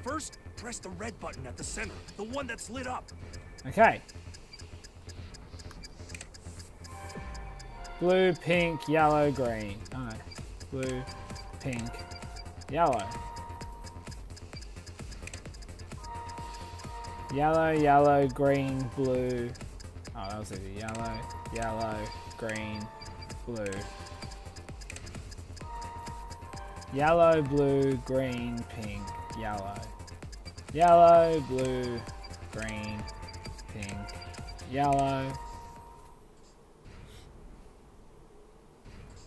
First, press the red button at the center, the one that's lit up. Okay. Blue, pink, yellow, green. Oh, no. Blue, pink, yellow. Yellow, yellow, green, blue. Oh, that was either yellow, yellow, green, blue. Yellow, blue, green, pink, yellow. Yellow, blue, green, pink, yellow.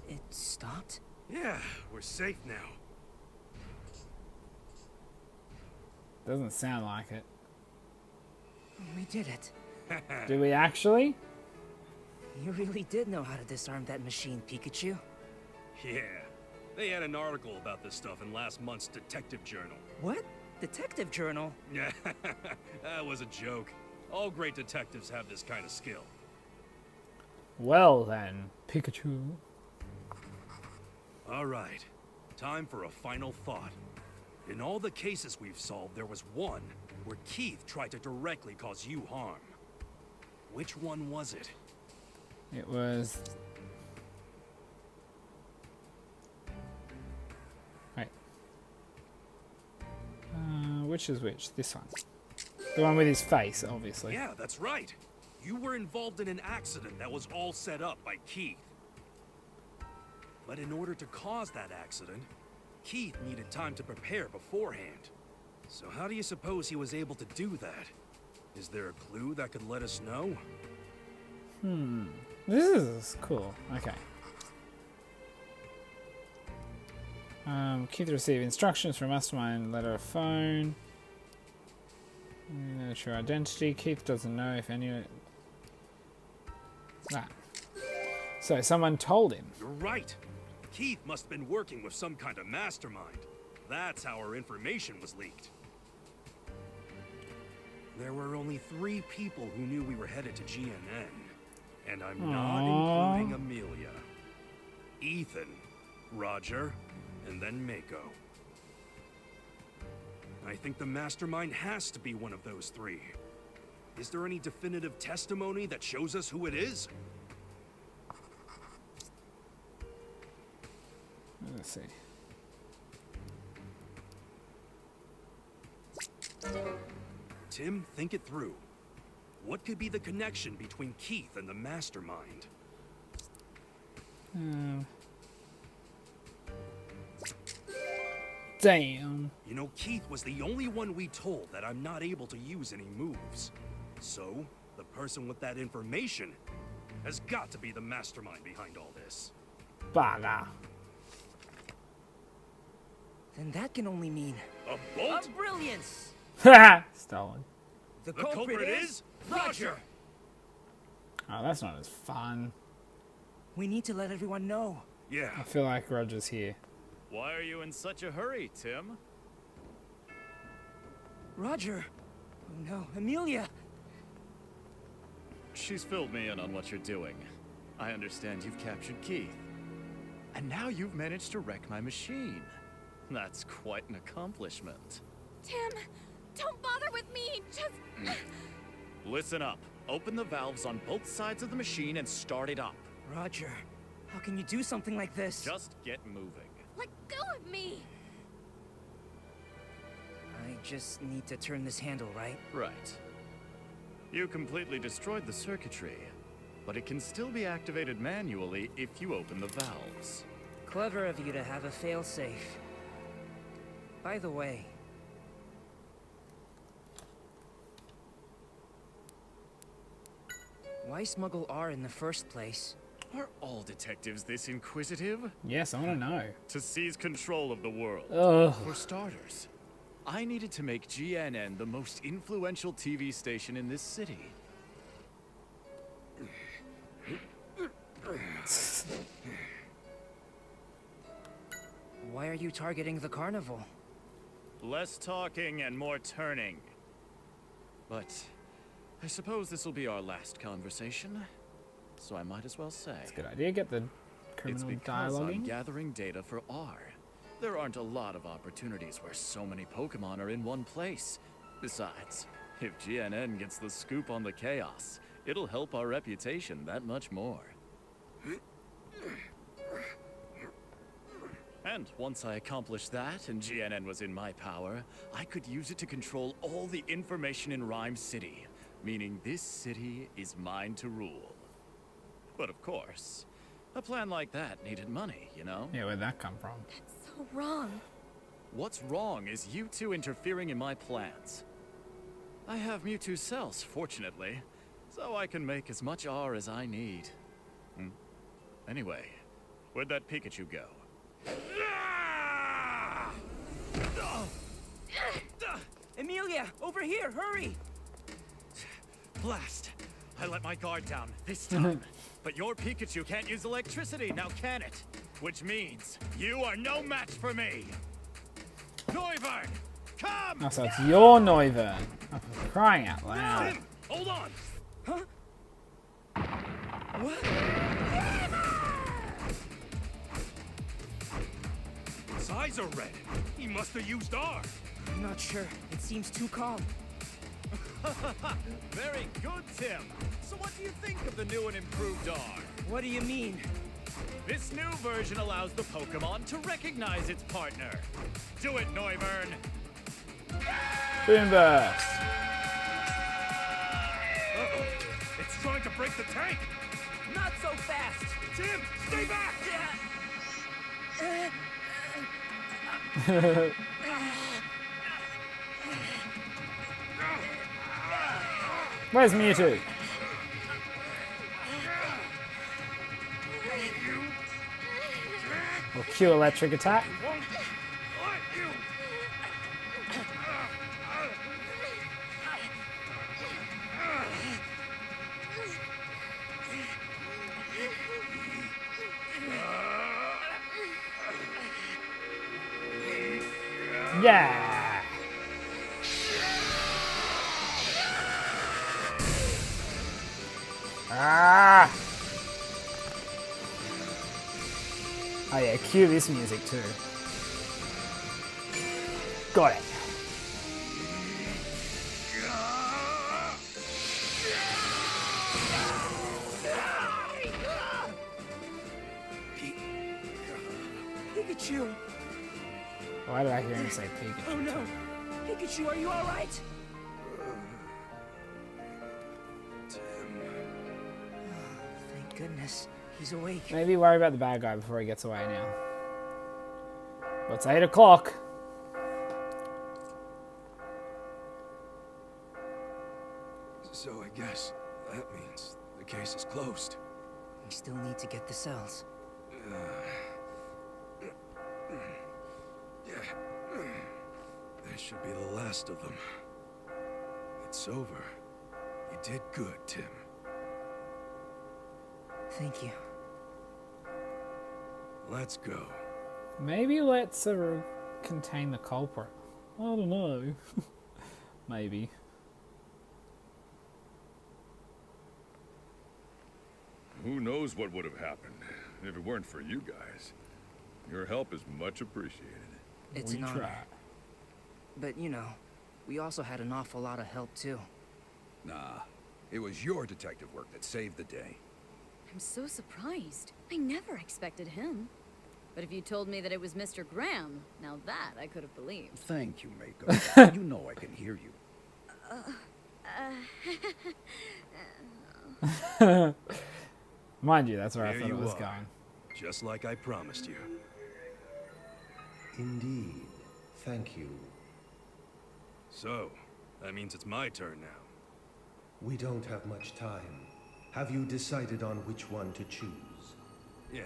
It stopped? Yeah, we're safe now. Doesn't sound like it. We did it. Do we actually? You really did know how to disarm that machine, Pikachu. Yeah. They had an article about this stuff in last month's Detective Journal. What? Detective Journal? Yeah, that was a joke. All great detectives have this kind of skill. Well then, Pikachu. All right, time for a final thought. In all the cases we've solved, there was one where Keith tried to directly cause you harm. Which one was it? It was... Wait. Which is which? This one. The one with his face, obviously. Yeah, that's right. You were involved in an accident that was all set up by Keith. But in order to cause that accident, Keith needed time to prepare beforehand. So how do you suppose he was able to do that? Is there a clue that could let us know? This is cool. Okay. Keith received instructions from Mastermind, letter, phone. No true identity. Keith doesn't know if any. That. So someone told him. You're right. Keith must have been working with some kind of mastermind. That's how our information was leaked. There were only 3 people who knew we were headed to GNN. And I'm not including Amelia. Ethan, Roger, and then Mako. I think the mastermind has to be one of those 3. Is there any definitive testimony that shows us who it is? Let's see. Tim, think it through. What could be the connection between Keith and the mastermind? Damn. You know, Keith was the only one we told that I'm not able to use any moves. So, the person with that information has got to be the mastermind behind all this. Baga. Then that can only mean A bolt? a brilliance. Stolen. The The culprit is Roger! Oh, that's not as fun. We need to let everyone know. Yeah. I feel like Roger's here. Why are you in such a hurry, Tim? Roger. Oh no, Amelia. She's filled me in on what you're doing. I understand you've captured Keith. And now you've managed to wreck my machine. That's quite an accomplishment. Tim, don't bother with me. Just... Listen up. Open the valves on both sides of the machine and start it up. Roger, how can you do something like this? Just get moving. let go of me. I just need to turn this handle, right? Right. You completely destroyed the circuitry, but it can still be activated manually if you open the valves. Clever of you to have a failsafe. By the way, why smuggle R in the first place? Are all detectives this inquisitive? Yes, I want to know. To seize control of the world. Ugh. For starters, I needed to make GNN the most influential TV station in this city. Why are you targeting the carnival? Less talking and more turning. But I suppose this will be our last conversation, so I might as well say. It's a good idea. Get the It's criminal because I'm dialoguing. gathering data for R. There aren't a lot of opportunities where so many Pokemon are in one place. Besides, if GNN gets the scoop on the chaos, it'll help our reputation that much more. And once I accomplished that and GNN was in my power, I could use it to control all the information in Rhyme City, meaning this city is mine to rule. But of course, a plan like that needed money, you know? Yeah, where'd that come from? So wrong. What's wrong is you two interfering in my plans. I have Mewtwo cells, fortunately, so I can make as much R as I need. Anyway, where'd that Pikachu go? Amelia, over here, hurry! Blast! I let my guard down this time. But your Pikachu can't use electricity, now can it? Which means you are no match for me! Noivern! Come! Oh, so it's your Noivern. Oh, for crying out loud. Tim, hold on! What? His eyes are red. He must have used R. I'm not sure. It seems too calm. Very good, Tim. So what do you think of the new and improved R? What do you mean? This new version allows the Pokemon to recognize its partner. Do it, Noivern! Boomburst. Uh-oh. It's trying to break the tank. Not so fast! Tim, stay back! Where's Mewtwo? Or Q electric attack. Won't Yeah! Ah! Oh yeah, cue this music too. Got it. Pikachu! Why did I hear him say Pikachu? Oh no! Pikachu, are you alright? Thank goodness. He's awake. Maybe worry about the bad guy before he gets away now. But it's 8 o'clock. So I guess that means the case is closed. We still need to get the cells. This should be the last of them. It's over. You did good, Tim. Thank you. Let's go. Maybe let's contain the culprit. I don't know. Maybe. Who knows what would have happened if it weren't for you guys. Your help is much appreciated. It's an honor. But, you know, we also had an awful lot of help, too. Nah, it was your detective work that saved the day. I'm so surprised. I never expected him. But if you told me that it was Mr. Graham, now that I could have believed. Thank you, Mako. You know I can hear you. Mind you, that's where I Here thought it you was are. going. Just like I promised you. Indeed. Thank you. So, that means it's my turn now. We don't have much time. Have you decided on which one to choose? Yeah,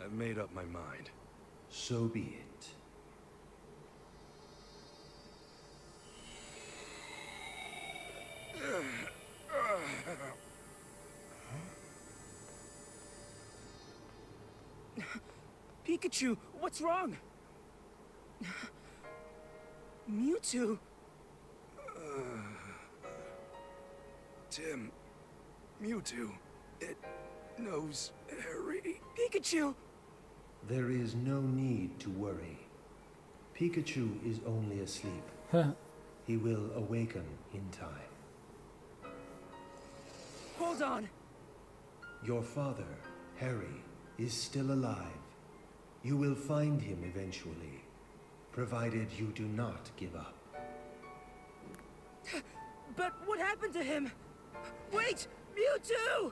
I've made up my mind. So be it. Pikachu, what's wrong? Mewtwo. Tim, Mewtwo, it knows Harry. Pikachu! There is no need to worry. Pikachu is only asleep. He will awaken in time. Hold on! Your father, Harry, is still alive. You will find him eventually, provided you do not give up. But what happened to him? Wait! Mewtwo!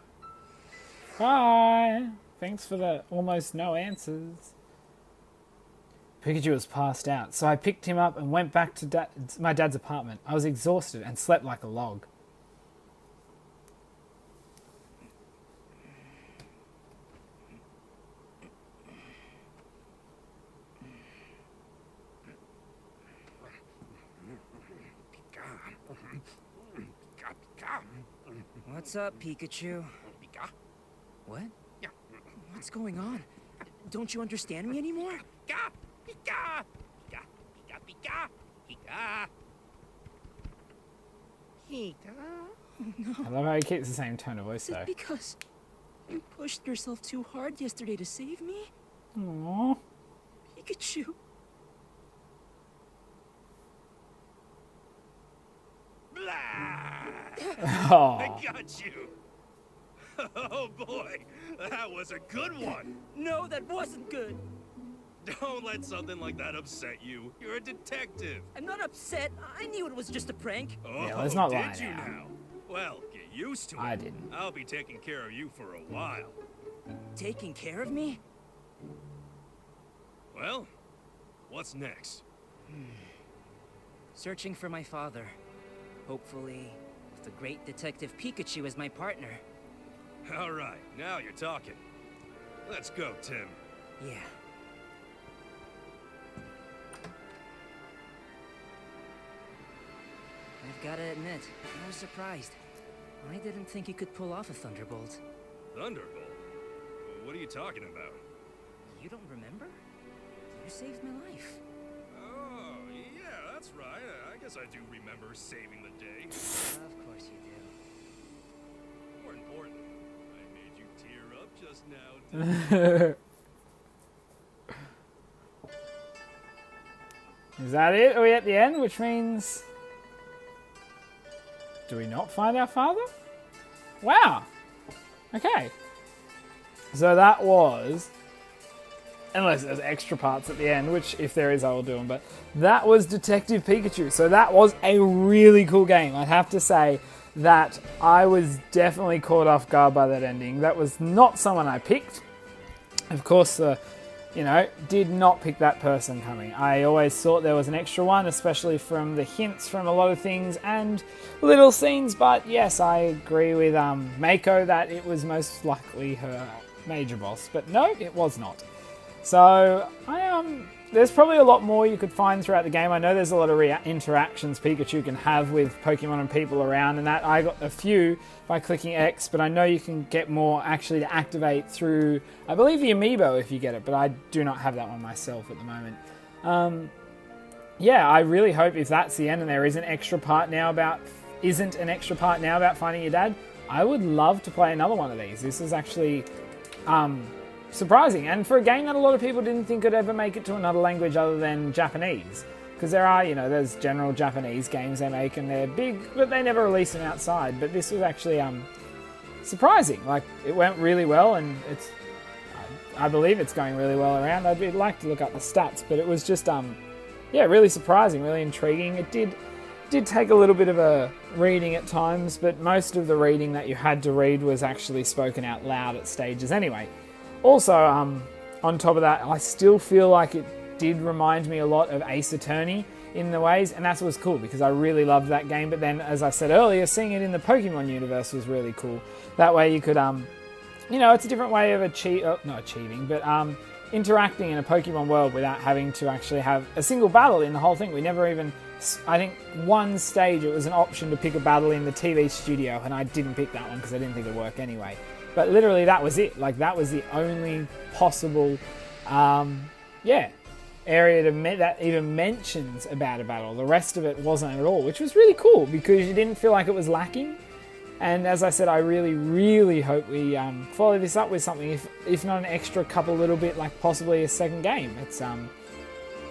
Hi! Thanks for the almost no answers. Pikachu was passed out, so I picked him up and went back to my dad's apartment. I was exhausted and slept like a log. What's up, Pikachu? What? What's going on? Don't you understand me anymore? I love how he keeps the same tone of voice Is it though. because you pushed yourself too hard yesterday to save me? Aww. Pikachu. Oh. I got you! Oh boy, that was a good one! No, that wasn't good. Don't let something like that upset you. You're a detective. I'm not upset. I knew it was just a prank. Oh, Yeah, let's not did lie you now. now? Well, get used to it. I didn't. I'll be taking care of you for a while. Taking care of me? Well, what's next? Searching for my father. Hopefully, with the great detective Pikachu as my partner. All right, now you're talking. Let's go, Tim. Yeah. I've gotta admit, I was surprised. I didn't think you could pull off a Thunderbolt. Thunderbolt? What are you talking about? You don't remember? You saved my life. Oh, That's right. I guess I do remember saving the day. Of course you do. More important, I made you tear up just now, didn't Is that it? Are we at the end? Which means... Do we not find our father? Wow. Okay. So that was... Unless there's extra parts at the end, which if there is I will do them. But that was Detective Pikachu. So that was a really cool game. I'd have to say that I was definitely caught off guard by that ending. That was not someone I picked. Of course, did not pick that person coming. I always thought there was an extra one, especially from the hints from a lot of things and little scenes. But yes, I agree with Mako that it was most likely her major boss. But no, it was not. So, there's probably a lot more you could find throughout the game. I know there's a lot of interactions Pikachu can have with Pokemon and people around, and that I got a few by clicking X, but I know you can get more actually to activate through, I believe, the Amiibo if you get it, but I do not have that one myself at the moment. Yeah, I really hope if that's the end and there isn't an extra part now about finding your dad, I would love to play another one of these. This is actually... surprising, and for a game that a lot of people didn't think could ever make it to another language other than Japanese, because there are, there's general Japanese games they make and they're big, but they never release them outside. But this was actually surprising. Like, it went really well, and I believe it's going really well around. I'd like to look up the stats, but it was just really surprising, really intriguing. It did take a little bit of a reading at times, but most of the reading that you had to read was actually spoken out loud at stages anyway. Also, on top of that, I still feel like it did remind me a lot of Ace Attorney in the ways, and that was cool because I really loved that game. But then, as I said earlier, seeing it in the Pokemon universe was really cool. That way you could, it's a different way of interacting in a Pokemon world without having to actually have a single battle in the whole thing. We never even, I think one stage it was an option to pick a battle in the TV studio, and I didn't pick that one because I didn't think it would work anyway. But literally that was it. Like, that was the only possible, area that even mentions about a battle. The rest of it wasn't at all, which was really cool because you didn't feel like it was lacking. And as I said, I really, really hope we follow this up with something, if not an extra couple little bit, like possibly a second game. It's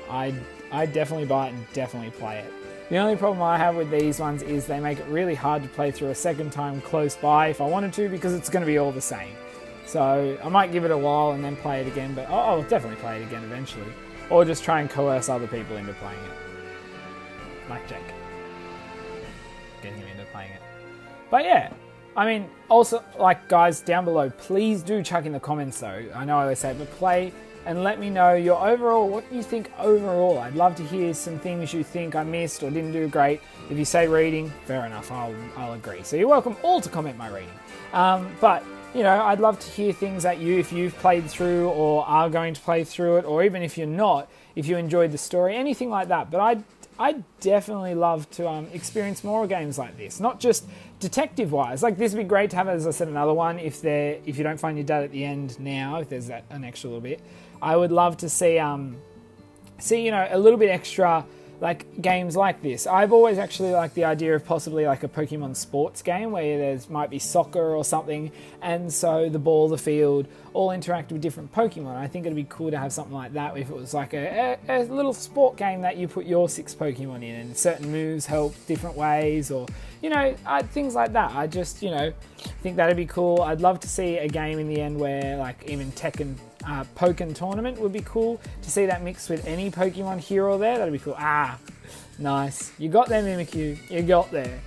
I'd definitely buy it and definitely play it. The only problem I have with these ones is they make it really hard to play through a second time close by if I wanted to, because it's going to be all the same. So I might give it a while and then play it again, but I'll definitely play it again eventually. Or just try and coerce other people into playing it. Like Jake. Getting him into playing it. But yeah, I mean, also, like, guys, down below, please do chuck in the comments though. I know I always say it, but play and let me know your overall, what you think overall. I'd love to hear some things you think I missed or didn't do great. If you say reading, fair enough, I'll agree. So you're welcome all to comment my reading. But, I'd love to hear things that if you've played through or are going to play through it, or even if you're not, if you enjoyed the story, anything like that. But I'd definitely love to experience more games like this, not just detective-wise. Like, this would be great to have, as I said, another one if you don't find your dad at the end now, if there's an extra little bit. I would love to see a little bit extra, like, games like this. I've always actually liked the idea of possibly like a Pokemon sports game where there might be soccer or something, and so the ball, the field, all interact with different Pokemon. I think it'd be cool to have something like that if it was like a little sport game that you put your 6 Pokemon in and certain moves help different ways, or, things like that. I just, think that'd be cool. I'd love to see a game in the end where, like, even Tekken Pokken Tournament would be cool to see that mixed with any Pokemon here or there. That'd be cool. Nice. You got there, Mimikyu. You got there.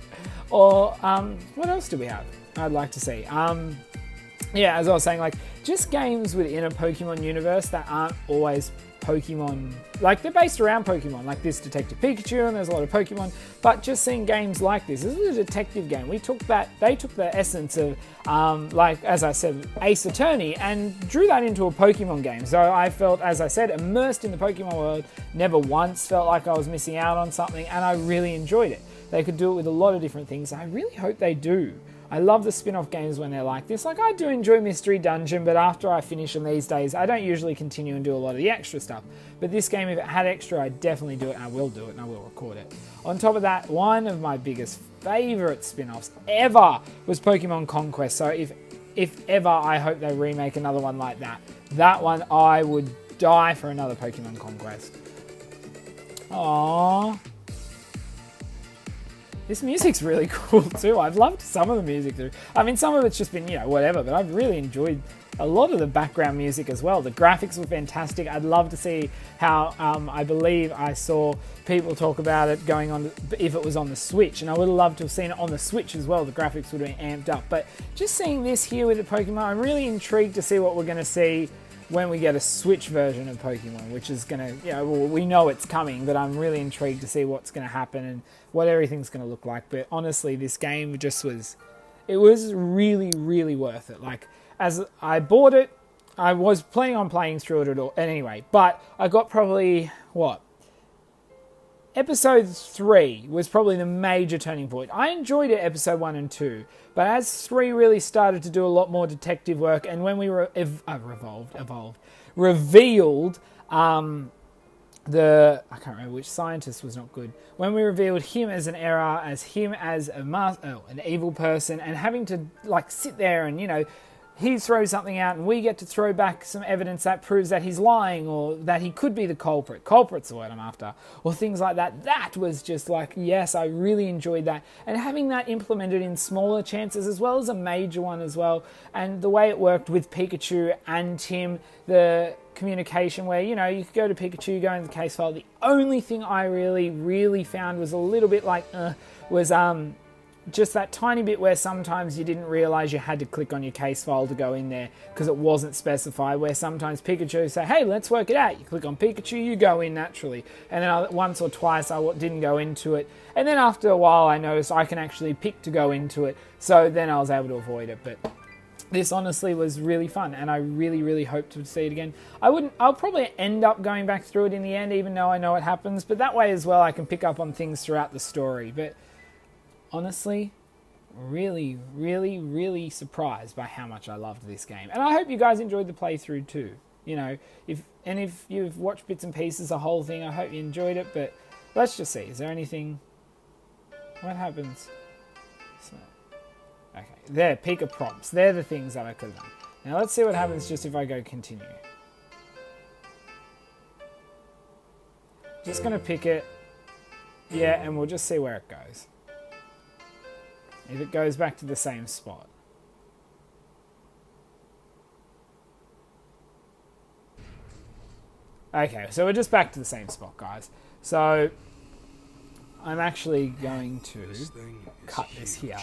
Or, what else do we have? I'd like to see. As I was saying, like, just games within a Pokemon universe that aren't always Pokemon, like, they're based around Pokemon, like this Detective Pikachu, and there's a lot of Pokemon, but just seeing games like this is a detective game. They took the essence of, like, as I said, Ace Attorney, and drew that into a Pokemon game. So I felt, as I said, immersed in the Pokemon world, never once felt like I was missing out on something, and I really enjoyed it. They could do it with a lot of different things, and I really hope they do I love the spin-off games when they're like this. Like, I do enjoy Mystery Dungeon, but after I finish them these days, I don't usually continue and do a lot of the extra stuff. But this game, if it had extra, I'd definitely do it, and I will do it, and I will record it. On top of that, one of my biggest favourite spin-offs ever was Pokemon Conquest. So if ever, I hope they remake another one like that. That one, I would die for another Pokemon Conquest. Aww. This music's really cool too. I've loved some of the music through. I mean, some of it's just been, whatever, but I've really enjoyed a lot of the background music as well. The graphics were fantastic. I'd love to see how, I believe I saw people talk about it going on, if it was on the Switch, and I would have loved to have seen it on the Switch as well. The graphics would have been amped up. But just seeing this here with the Pokemon, I'm really intrigued to see what we're going to see when we get a Switch version of Pokemon, which is going to, we know it's coming, but I'm really intrigued to see what's going to happen and what everything's going to look like. But honestly, this game just was really, really worth it. Like, as I bought it, I was planning on playing through it at all, anyway, but I got probably, Episode 3 was probably the major turning point. I enjoyed it, Episode 1 and 2, but as 3 really started to do a lot more detective work, and when we revealed I can't remember which scientist was not good. When we revealed him as an error, as him as an evil person, and having to sit there and he throws something out and we get to throw back some evidence that proves that he's lying or that he could be the culprit. Culprit's the word I'm after. Or things like that. That was just yes, I really enjoyed that. And having that implemented in smaller chances as well as a major one as well. And the way it worked with Pikachu and Tim, the communication where, you could go to Pikachu, go into the case file. The only thing I really, really found was a little bit was just that tiny bit where sometimes you didn't realize you had to click on your case file to go in there because it wasn't specified, where sometimes Pikachu say, hey, let's work it out. You click on Pikachu, you go in naturally. And then once or twice I didn't go into it. And then after a while I noticed I can actually pick to go into it. So then I was able to avoid it. But this honestly was really fun, and I really, really hope to see it again. I'll probably end up going back through it in the end, even though I know what happens. But that way as well I can pick up on things throughout the story. But honestly, really, really, really surprised by how much I loved this game. And I hope you guys enjoyed the playthrough too. If you've watched bits and pieces, the whole thing, I hope you enjoyed it. But let's just see. Is there anything? What happens? Okay, there, Pika prompts. They're the things that I could have done. Now let's see what happens just if I go continue. Just going to pick it. Yeah, and we'll just see where it goes. If it goes back to the same spot. Okay, so we're just back to the same spot, guys. So I'm actually going to cut this here.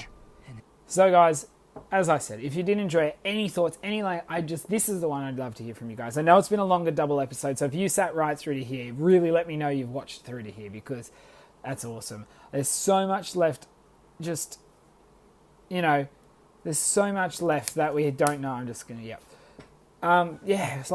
So guys, as I said, if you did enjoy it, any thoughts, this is the one I'd love to hear from you guys. I know it's been a longer double episode, so if you sat right through to here, really let me know you've watched through to here, because that's awesome. There's so much left, there's so much left that we don't know. I'm just going to, it's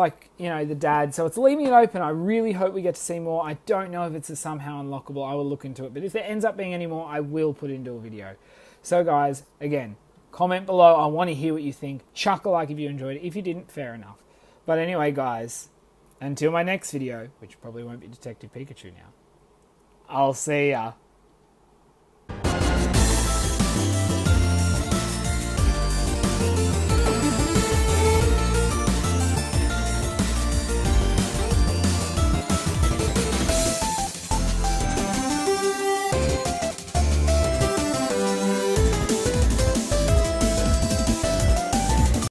the dad. So it's leaving it open. I really hope we get to see more. I don't know if it's somehow unlockable. I will look into it. But if there ends up being any more, I will put it into a video. So guys, again, comment below. I want to hear what you think. Chuck a like if you enjoyed it. If you didn't, fair enough. But anyway, guys, until my next video, which probably won't be Detective Pikachu now, I'll see ya.